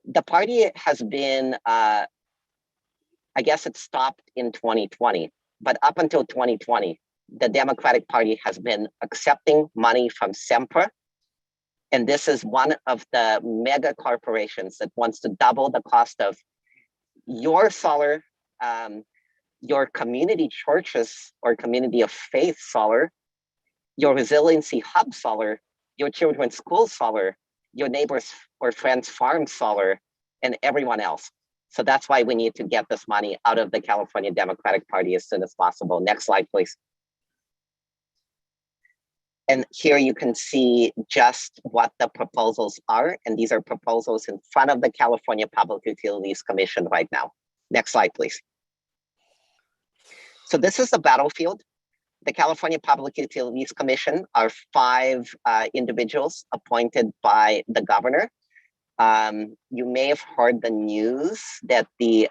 the party has been, I guess it stopped in 2020, but up until 2020, the Democratic Party has been accepting money from SEMPRA. And this is one of the mega corporations that wants to double the cost of your solar, your community churches or community of faith solar, your resiliency hub solar, your children's school solar, your neighbors or friends farm solar, and everyone else. So that's why we need to get this money out of the California Democratic Party as soon as possible. Next slide, please. And here you can see just what the proposals are. And these are proposals in front of the California Public Utilities Commission right now. Next slide, please. So this is the battlefield. The California Public Utilities Commission are 5 individuals appointed by the governor. You may have heard the news that the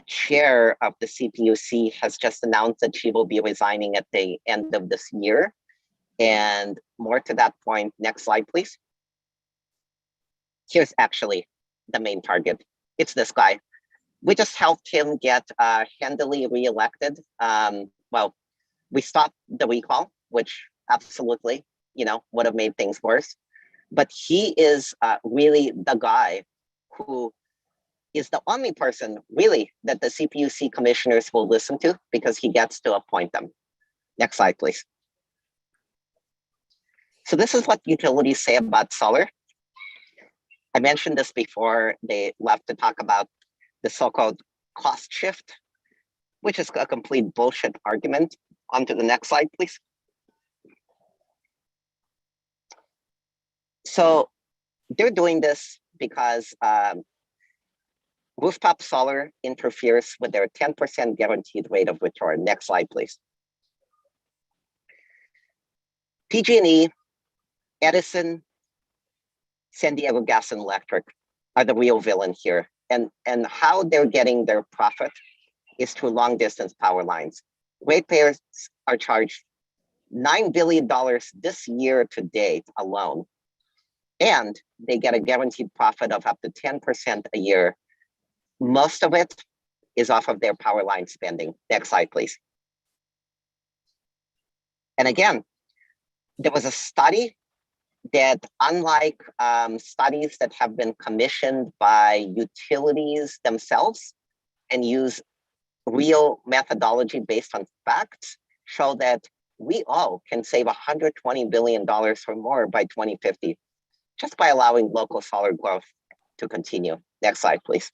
chair of the CPUC has just announced that she will be resigning at the end of this year. And more to that point, next slide, please. Here's actually the main target. It's this guy. We just helped him get handily reelected. Well, we stopped the recall, which absolutely, would have made things worse. But he is really the guy who is the only person really that the CPUC commissioners will listen to because he gets to appoint them. Next slide, please. So this is what utilities say about solar. I mentioned this before. They love to talk about the so-called cost shift, which is a complete bullshit argument. On to the next slide, please. So they're doing this because Rooftop solar interferes with their 10% guaranteed rate of return. Next slide, please. PG&E, Edison, San Diego Gas and Electric are the real villain here. And how they're getting their profit is through long distance power lines. Ratepayers are charged $9 billion this year to date alone. And they get a guaranteed profit of up to 10% a year. Most of it is off of their power line spending. Next slide, please. And again, there was a study that, unlike studies that have been commissioned by utilities themselves and use real methodology based on facts, show that we all can save $120 billion or more by 2050, just by allowing local solar growth to continue. Next slide, please.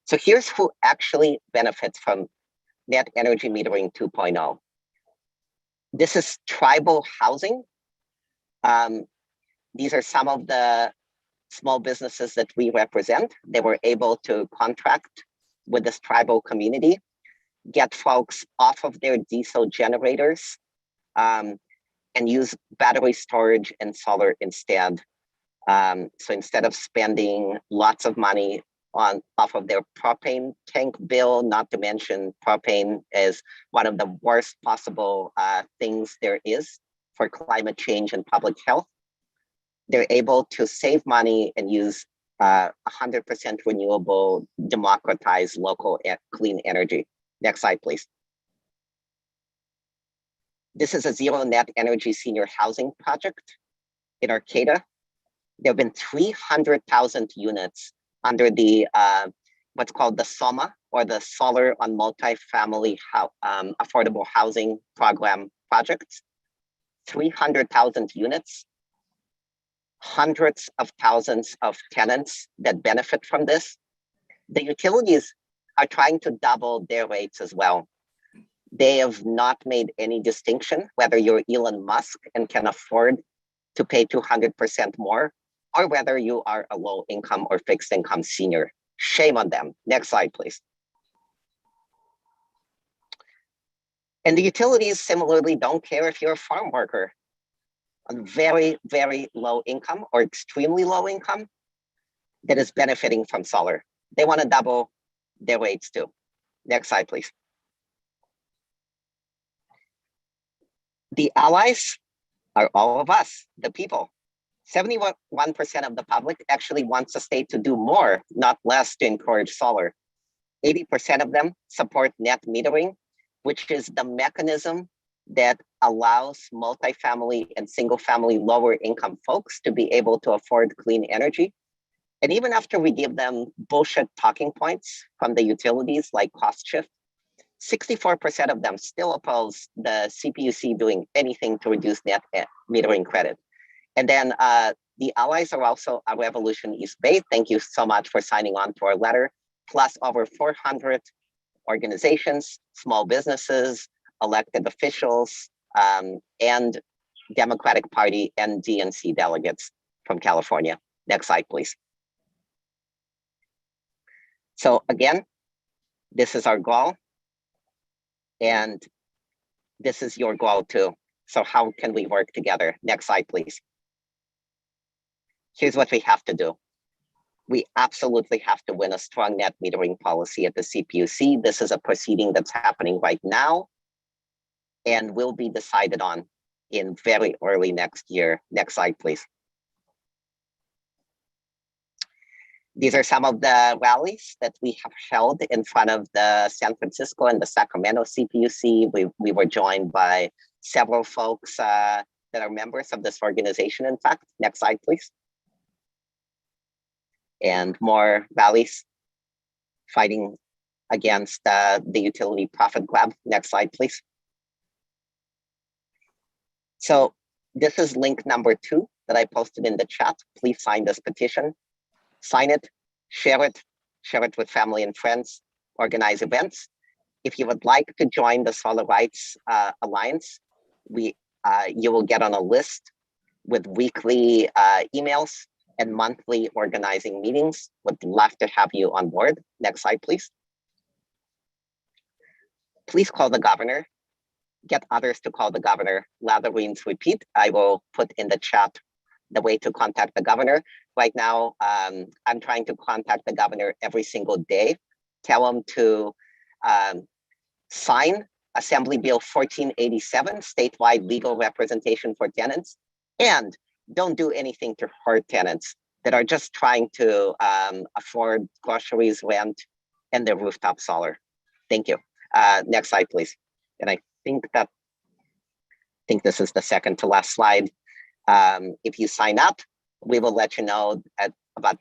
So here's who actually benefits from net energy metering 2.0. This is tribal housing. These are some of the small businesses that we represent. They were able to contract with this tribal community, get folks off of their diesel generators, and use battery storage and solar instead. So instead of spending lots of money off of their propane tank bill, not to mention propane is one of the worst possible things there is for climate change and public health, they're able to save money and use 100% renewable, democratized local clean energy. Next slide, please. This is a zero net energy senior housing project in Arcata. There have been 300,000 units under the what's called the SOMA, or the Solar on Multifamily Affordable Housing Program projects. 300,000 units, hundreds of thousands of tenants that benefit from this. The utilities are trying to double their rates as well. They have not made any distinction whether you're Elon Musk and can afford to pay 200% more, or whether you are a low income or fixed income senior. Shame on them. Next slide, please. And the utilities similarly don't care if you're a farm worker on very, very low income or extremely low income that is benefiting from solar. They want to double their rates too. Next slide, please. The allies are all of us, the people. 71% of the public actually wants the state to do more, not less, to encourage solar. 80% of them support net metering, which is the mechanism that allows multifamily and single family lower income folks to be able to afford clean energy. And even after we give them bullshit talking points from the utilities like cost shift, 64% of them still oppose the CPUC doing anything to reduce net metering credit. And then the allies are also a Revolution East Bay. Thank you so much for signing on to our letter, plus over 400 organizations, small businesses, elected officials, and Democratic Party and DNC delegates from California. Next slide, please. So again, this is our goal, and this is your goal too. So how can we work together? Next slide, please. Here's what we have to do. We absolutely have to win a strong net metering policy at the CPUC. This is a proceeding that's happening right now and will be decided on in very early next year. Next slide, please. These are some of the rallies that we have held in front of the San Francisco and the Sacramento CPUC. We were joined by several folks that are members of this organization, in fact. Next slide, please. And more rallies fighting against the utility profit grab. Next slide, please. So this is link number 2 that I posted in the chat. Please sign this petition. Sign it, share it with family and friends, organize events. If you would like to join the Solar Rights Alliance, you will get on a list with weekly emails and monthly organizing meetings. Would love to have you on board. Next slide, please. Please call the governor. Get others to call the governor. Lather, rinse, repeat. I will put in the chat the way to contact the governor. Right now, I'm trying to contact the governor every single day. Tell him to sign Assembly Bill 1487, statewide legal representation for tenants, and don't do anything to hurt tenants that are just trying to afford groceries, rent, and their rooftop solar. Thank you. Next slide, please. And I think this is the second to last slide. If you sign up, we will let you know about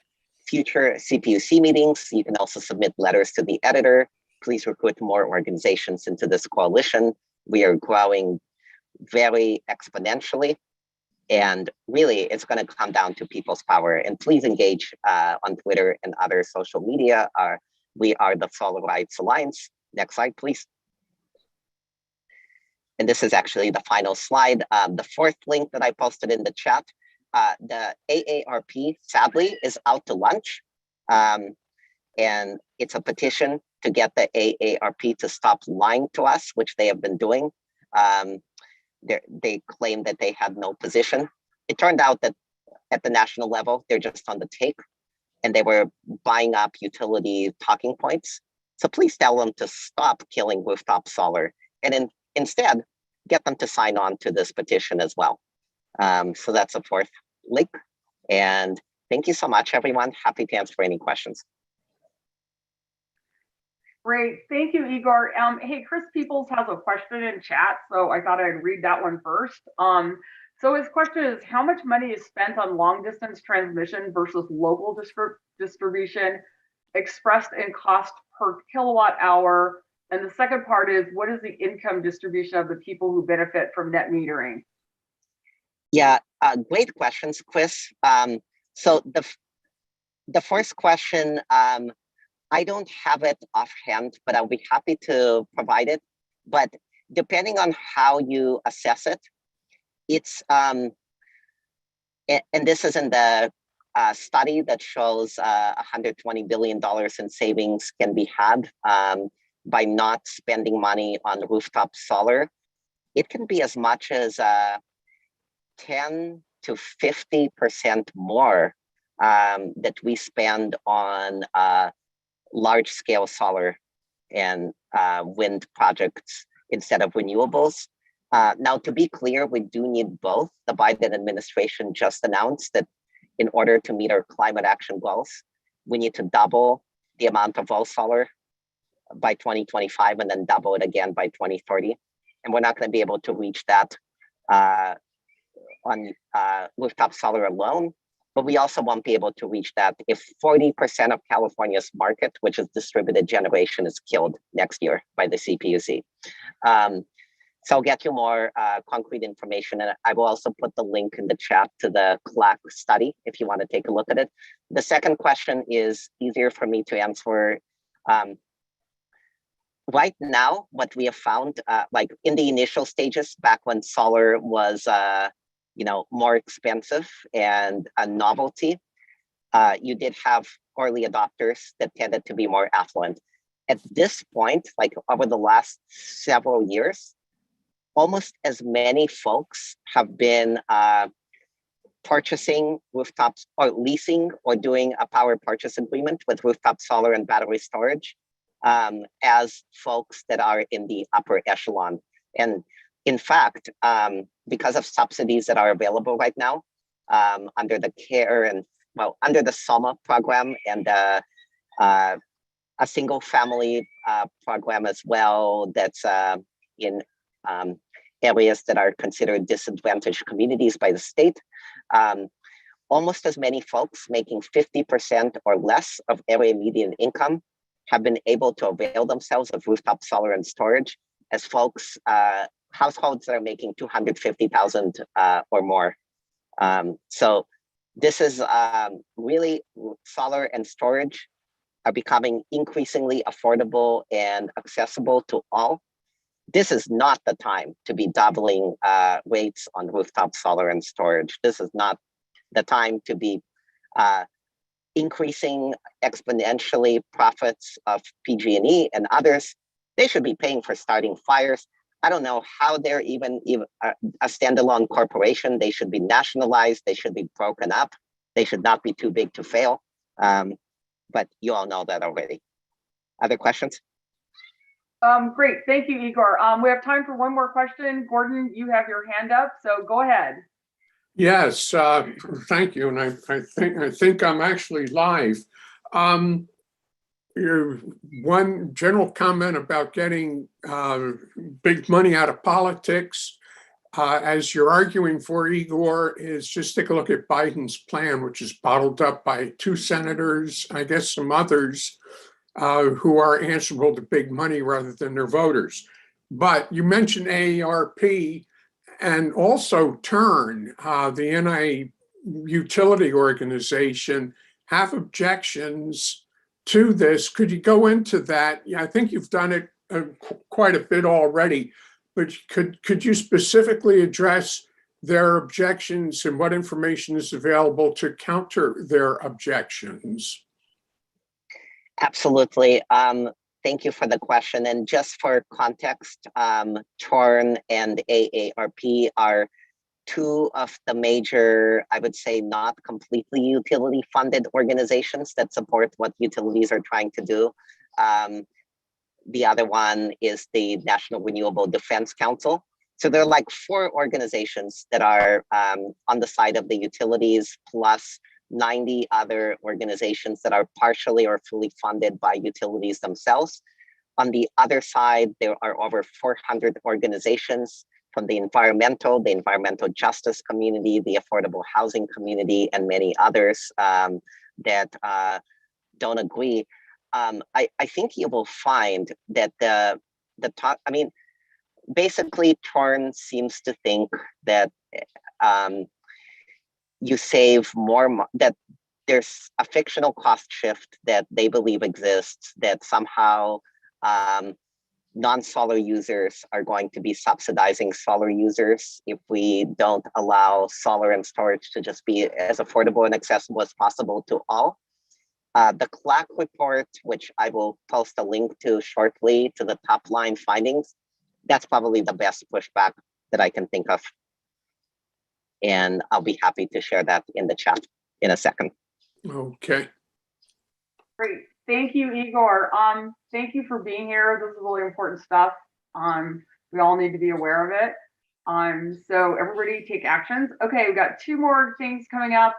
future CPUC meetings. You can also submit letters to the editor. Please recruit more organizations into this coalition. We are growing very exponentially. And really, it's going to come down to people's power. And please engage on Twitter and other social media. We are the Solar Rights Alliance. Next slide, please. And this is actually the final slide. The fourth link that I posted in the chat, the AARP, sadly, is out to lunch. And it's a petition to get the AARP to stop lying to us, which they have been doing. They claim that they had no position. It turned out that at the national level, they're just on the take, and they were buying up utility talking points. So please tell them to stop killing rooftop solar, and instead get them to sign on to this petition as well. So that's a fourth link. And thank you so much, everyone. Happy to answer any questions. Great, thank you, Igor. Hey, Chris Peoples has a question in chat, so I thought I'd read that one first. So his question is, how much money is spent on long distance transmission versus local distribution expressed in cost per kilowatt hour? And the second part is, what is the income distribution of the people who benefit from net metering? Yeah, great questions, Chris. So the first question, I don't have it offhand, but I'll be happy to provide it. But depending on how you assess it, it's, and this is in the study that shows $120 billion in savings can be had by not spending money on rooftop solar. It can be as much as 10 to 50% more that we spend on large scale solar and wind projects instead of renewables. Now, to be clear, we do need both. The Biden administration just announced that in order to meet our climate action goals, we need to double the amount of all solar by 2025 and then double it again by 2030. And we're not going to be able to reach that on rooftop solar alone, but we also won't be able to reach that if 40% of California's market, which is distributed generation, is killed next year by the CPUC. So I'll get you more concrete information, and I will also put the link in the chat to the CLAC study if you want to take a look at it. The second question is easier for me to answer. Right now, what we have found, like in the initial stages, back when solar was more expensive and a novelty, you did have early adopters that tended to be more affluent. At this point, like over the last several years, almost as many folks have been purchasing rooftops or leasing or doing a power purchase agreement with rooftop solar and battery storage as folks that are in the upper echelon. And in fact, because of subsidies that are available right now under the CARE and, well, under the SOMA program and a single family program as well that's in areas that are considered disadvantaged communities by the state, almost as many folks making 50% or less of area median income have been able to avail themselves of rooftop solar and storage as folks, households that are making $250,000 or more. So this is really, solar and storage are becoming increasingly affordable and accessible to all. This is not the time to be doubling rates on rooftop solar and storage. This is not the time to be increasing exponentially profits of PG&E and others. They should be paying for starting fires. I don't know how they're even a standalone corporation. They should be nationalized. They should be broken up. They should not be too big to fail. But you all know that already. Other questions? Great, thank you, Igor. We have time for one more question. Gordon, you have your hand up, so go ahead. Yes, thank you. And I think I'm actually live. One general comment about getting big money out of politics, as you're arguing for, Igor, is just take a look at Biden's plan, which is bottled up by 2 senators, I guess some others, who are answerable to big money rather than their voters. But you mentioned AARP and also TURN, the anti-utility organization, have objections to this. Could you go into that? Yeah, I think you've done it quite a bit already, but could you specifically address their objections and what information is available to counter their objections? Absolutely. Thank you for the question. And just for context, TURN and AARP are 2 of the major, I would say, not completely utility funded organizations that support what utilities are trying to do. The other one is the National Renewable Defense Council. So there are like 4 organizations that are on the side of the utilities, plus 90 other organizations that are partially or fully funded by utilities themselves. On the other side, there are over 400 organizations from the environmental justice community, the affordable housing community, and many others that don't agree. I think you will find that the top, I mean, basically TURN seems to think that you save more, that there's a fictional cost shift that they believe exists, that somehow non-solar users are going to be subsidizing solar users if we don't allow solar and storage to just be as affordable and accessible as possible to all. The CLAC report, which I will post a link to shortly, to the top line findings, that's probably the best pushback that I can think of. And I'll be happy to share that in the chat in a second. Okay. Great, thank you, Igor. Thank you for being here. This is really important stuff. We all need to be aware of it. So everybody take actions. Okay, we've got 2 more things coming up.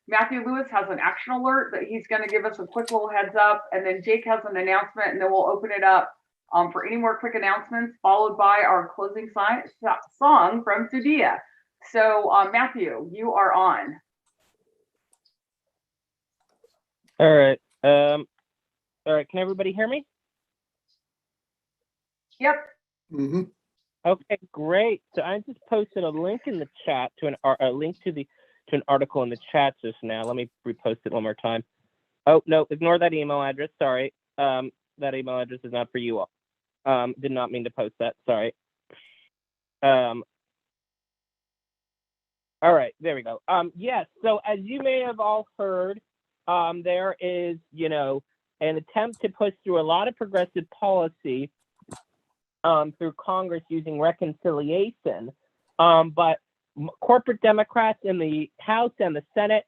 Matthew Lewis has an action alert that he's going to give us a quick little heads up, and then Jake has an announcement, and then we'll open it up for any more quick announcements, followed by our closing song from Sudia. So Matthew, you are on. All right. All right. Can everybody hear me? Yep. Mm-hmm. Okay, great. So I just posted a link in the chat to a link to an article in the chat just now. Let me repost it one more time. Oh no, ignore that email address. Sorry, that email address is not for you all. Did not mean to post that. Sorry. All right, there we go. Yes. So as you may have all heard, there is, an attempt to push through a lot of progressive policy through Congress using reconciliation, but corporate Democrats in the House and the Senate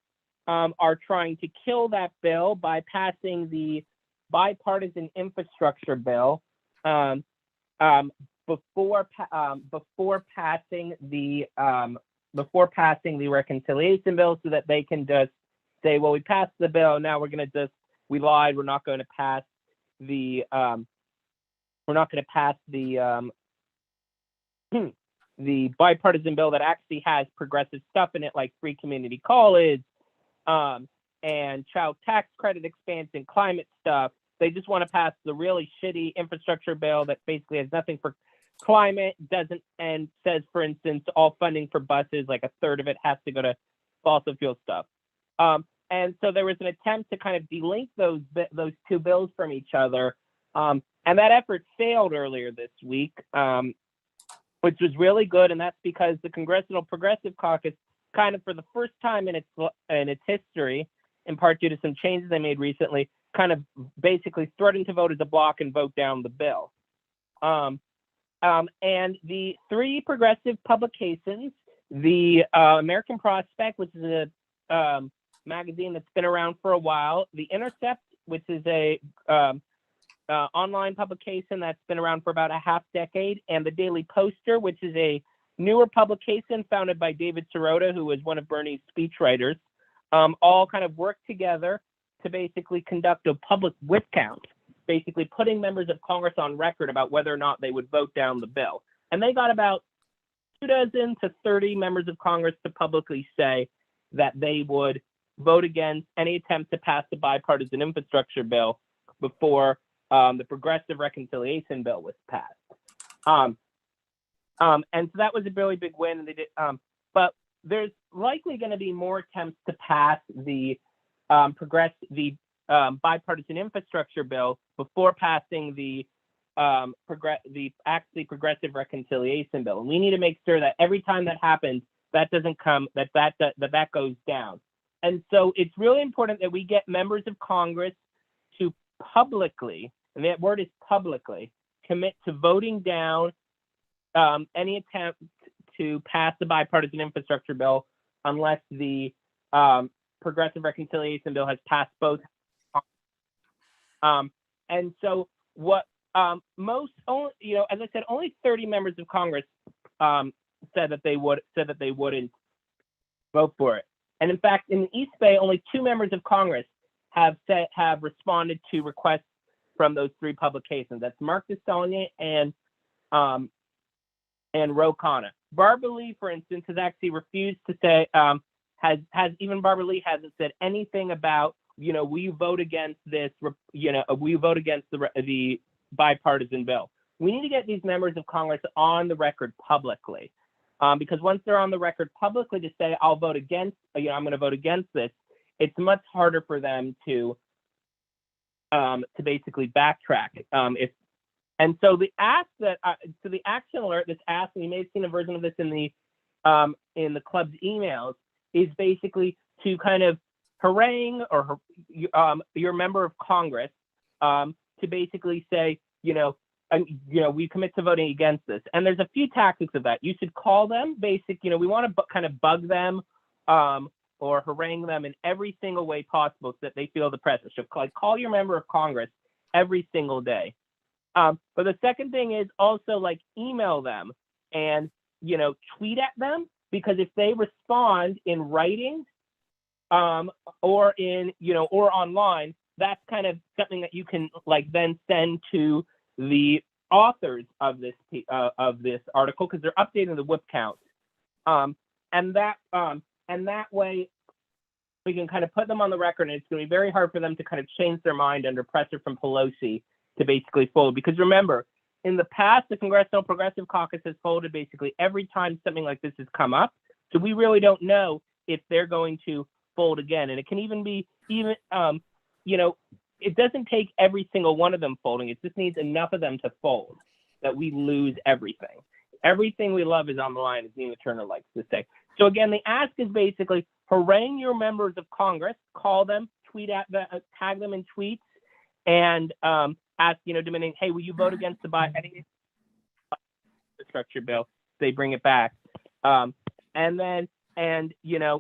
are trying to kill that bill by passing the bipartisan infrastructure bill before passing the reconciliation bill, so that they can just say, well, we passed the bill, now we're going to we lied, we're not going to pass the the bipartisan bill that actually has progressive stuff in it, like free community college and child tax credit expansion, climate stuff. They just want to pass the really shitty infrastructure bill that basically has nothing for climate, and says, for instance, all funding for buses, like a third of it has to go to fossil fuel stuff. And so there was an attempt to kind of delink those 2 bills from each other. And that effort failed earlier this week, which was really good. And that's because the Congressional Progressive Caucus kind of for the first time in its history, in part due to some changes they made recently, kind of basically threatened to vote as a block and vote down the bill. And the three progressive publications, the American Prospect, which is a magazine that's been around for a while, the Intercept, which is a online publication that's been around for about a half decade, and the Daily Poster, which is a newer publication founded by David Therrault, who was one of Bernie's speechwriters, all kind of worked together to basically conduct a public whip count, basically putting members of Congress on record about whether or not they would vote down the bill. And they got about 24 to 30 members of Congress to publicly say that they would vote against any attempt to pass the bipartisan infrastructure bill before the Progressive Reconciliation Bill was passed. And so that was a really big win. And they did, but there's likely going to be more attempts to pass the bipartisan infrastructure bill before passing the Progressive Reconciliation Bill. And we need to make sure that every time that happens, that doesn't come, that goes down. And so it's really important that we get members of Congress to publicly, and that word is publicly, commit to voting down any attempt to pass the bipartisan infrastructure bill unless the Progressive Reconciliation Bill has passed both. And so what most, as I said, only 30 members of Congress said that they wouldn't vote for it. And in fact, in the East Bay, only 2 members of Congress have responded to requests from those 3 publications. That's Mark DeSaulnier and Ro Khanna. Barbara Lee, for instance, has actually refused to say, even Barbara Lee hasn't said anything about, will you vote against this, will you vote against the bipartisan bill? We need to get these members of Congress on the record publicly. Because once they're on the record publicly to say, I'll vote against, I'm going to vote against this, it's much harder for them to basically backtrack. And so the the action alert, this ask, and you may have seen a version of this in the club's emails, is basically to kind of harangue or your member of Congress to basically say, we commit to voting against this. And there's a few tactics of that. You should call them we want to kind of bug them or harangue them in every single way possible so that they feel the pressure. So call your member of Congress every single day. But the second thing is also email them and, tweet at them, because if they respond in writing or or online, that's kind of something that you can then send to the authors of this article, because they're updating the whip count, and that way we can kind of put them on the record, and it's going to be very hard for them to kind of change their mind under pressure from Pelosi to basically fold. Because remember, in the past, the Congressional Progressive Caucus has folded basically every time something like this has come up, so we really don't know if they're going to fold again. And it can even be it doesn't take every single one of them folding. It just needs enough of them to fold that we lose everything. Everything we love is on the line, as Nina Turner likes to say. So again, the ask is basically harangue your members of Congress, call them, tweet at them, tag them in tweets, and ask, demanding, hey, will you vote against the infrastructure bill? They bring it back, and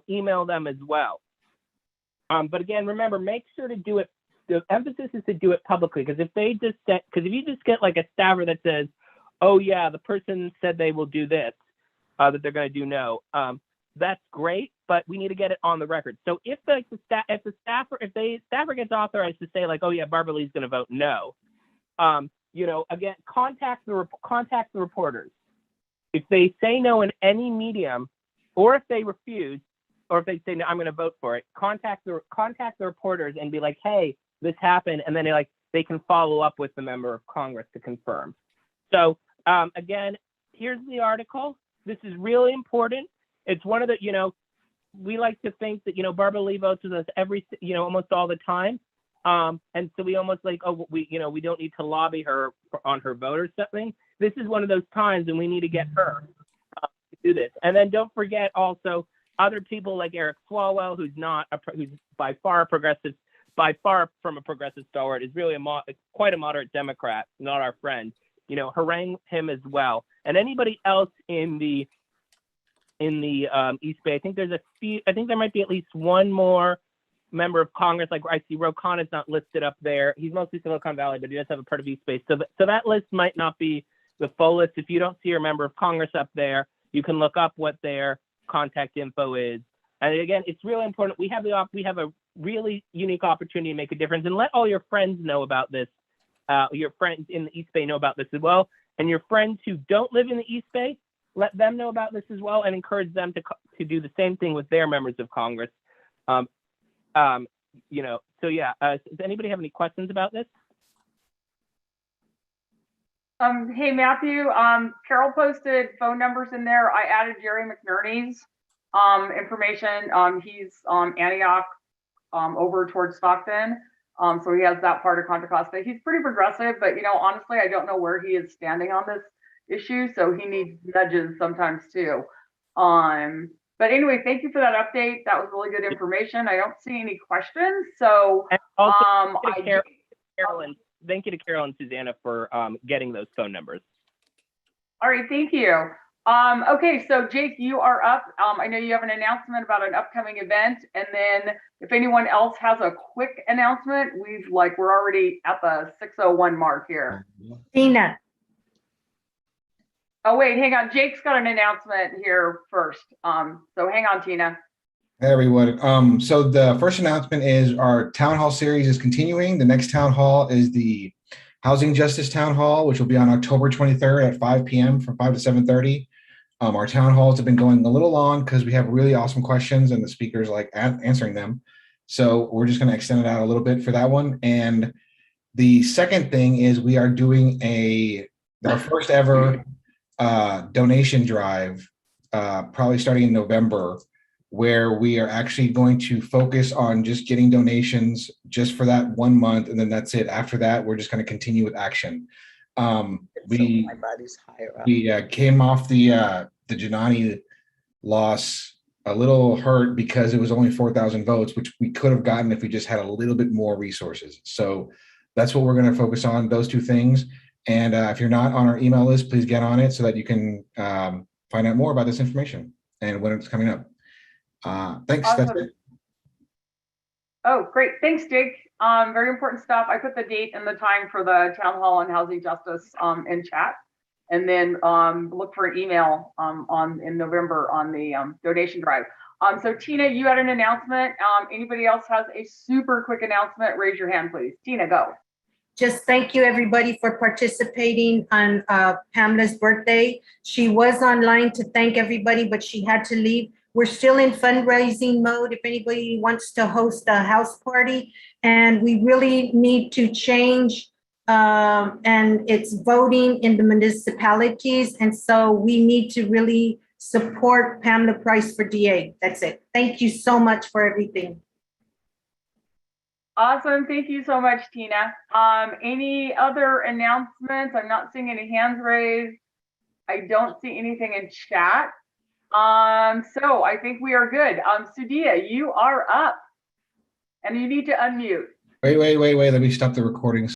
email them as well. But again, remember, make sure to do it. The emphasis is to do it publicly, because if you just get a staffer that says, oh yeah, the person said they will do this, that they're going to do no, that's great, but we need to get it on the record. So if the staffer gets authorized to say oh yeah, Barbara Lee's going to vote no, again, contact the reporters. If they say no in any medium, or if they refuse, or if they say no, I'm going to vote for it, contact the reporters and be like, hey, this happened, and then they can follow up with the member of Congress to confirm. So again, here's the article. This is really important. It's one of the, we like to think that, Barbara Lee votes with us almost all the time. And so we almost we don't need to lobby her on her vote or something. This is one of those times when we need to get her to do this. And then don't forget also other people like Eric Swalwell, who's by far from a progressive stalwart, is really quite a moderate Democrat, not our friend. Harangue him as well. And anybody else in the East Bay. I think there might be at least one more member of Congress. Like I see Ro Khanna is not listed up there. He's mostly Silicon Valley, but he does have a part of East Bay. So that list might not be the full list. If you don't see your member of Congress up there, you can look up what their contact info is. And again, it's really important. We have a really unique opportunity to make a difference, and let all your friends know about this. Your friends in the East Bay know about this as well, and your friends who don't live in the East Bay, let them know about this as well, and encourage them to do the same thing with their members of Congress. So yeah. Does anybody have any questions about this? Hey, Matthew, Carol posted phone numbers in there. I added Jerry McNerney's information. He's Antioch over towards Stockton. So he has that part of Contra Costa. He's pretty progressive, but honestly, I don't know where he is standing on this issue. So he needs nudges sometimes too. But anyway, thank you for that update. That was really good information. I don't see any questions. So and also, thank you to Carol and Susanna for getting those phone numbers. All right, thank you. Okay, so Jake, you are up. I know you have an announcement about an upcoming event, and then if anyone else has a quick announcement, we're already at the 6:01 mark here. Tina. Oh wait, hang on. Jake's got an announcement here first. So hang on, Tina. Hey everyone. So the first announcement is our town hall series is continuing. The next town hall is the Housing Justice Town Hall, which will be on October 23rd at 5 p.m. from 5 to 7:30. Our town halls have been going a little long because we have really awesome questions and the speakers like answering them. So we're just going to extend it out a little bit for that one. And the second thing is we are doing our first ever donation drive, probably starting in November, where we are actually going to focus on just getting donations just for that 1 month, and then that's it. After that, we're just going to continue with action. We came off the Giannani loss a little hurt because it was only 4,000 votes, which we could have gotten if we just had a little bit more resources. So that's what we're going to focus on, those two things. And if you're not on our email list, please get on it so that you can find out more about this information and when it's coming up. Thanks. Awesome. That's it. Oh, great. Thanks, Jake. Very important stuff. I put the date and the time for the town hall on housing justice in chat, and then look for an email in November on the donation drive. So Tina, you had an announcement. Anybody else has a super quick announcement? Raise your hand, please. Tina, go. Just thank you everybody for participating on Pamela's birthday. She was online to thank everybody, but she had to leave. We're still in fundraising mode if anybody wants to host a house party, and we really need to change and it's voting in the municipalities. And so we need to really support Pamela Price for DA. That's it. Thank you so much for everything. Awesome. Thank you so much, Tina. Any other announcements? I'm not seeing any hands raised. I don't see anything in chat. So I think we are good. Sudia, you are up and you need to unmute. Wait. Let me stop the recording.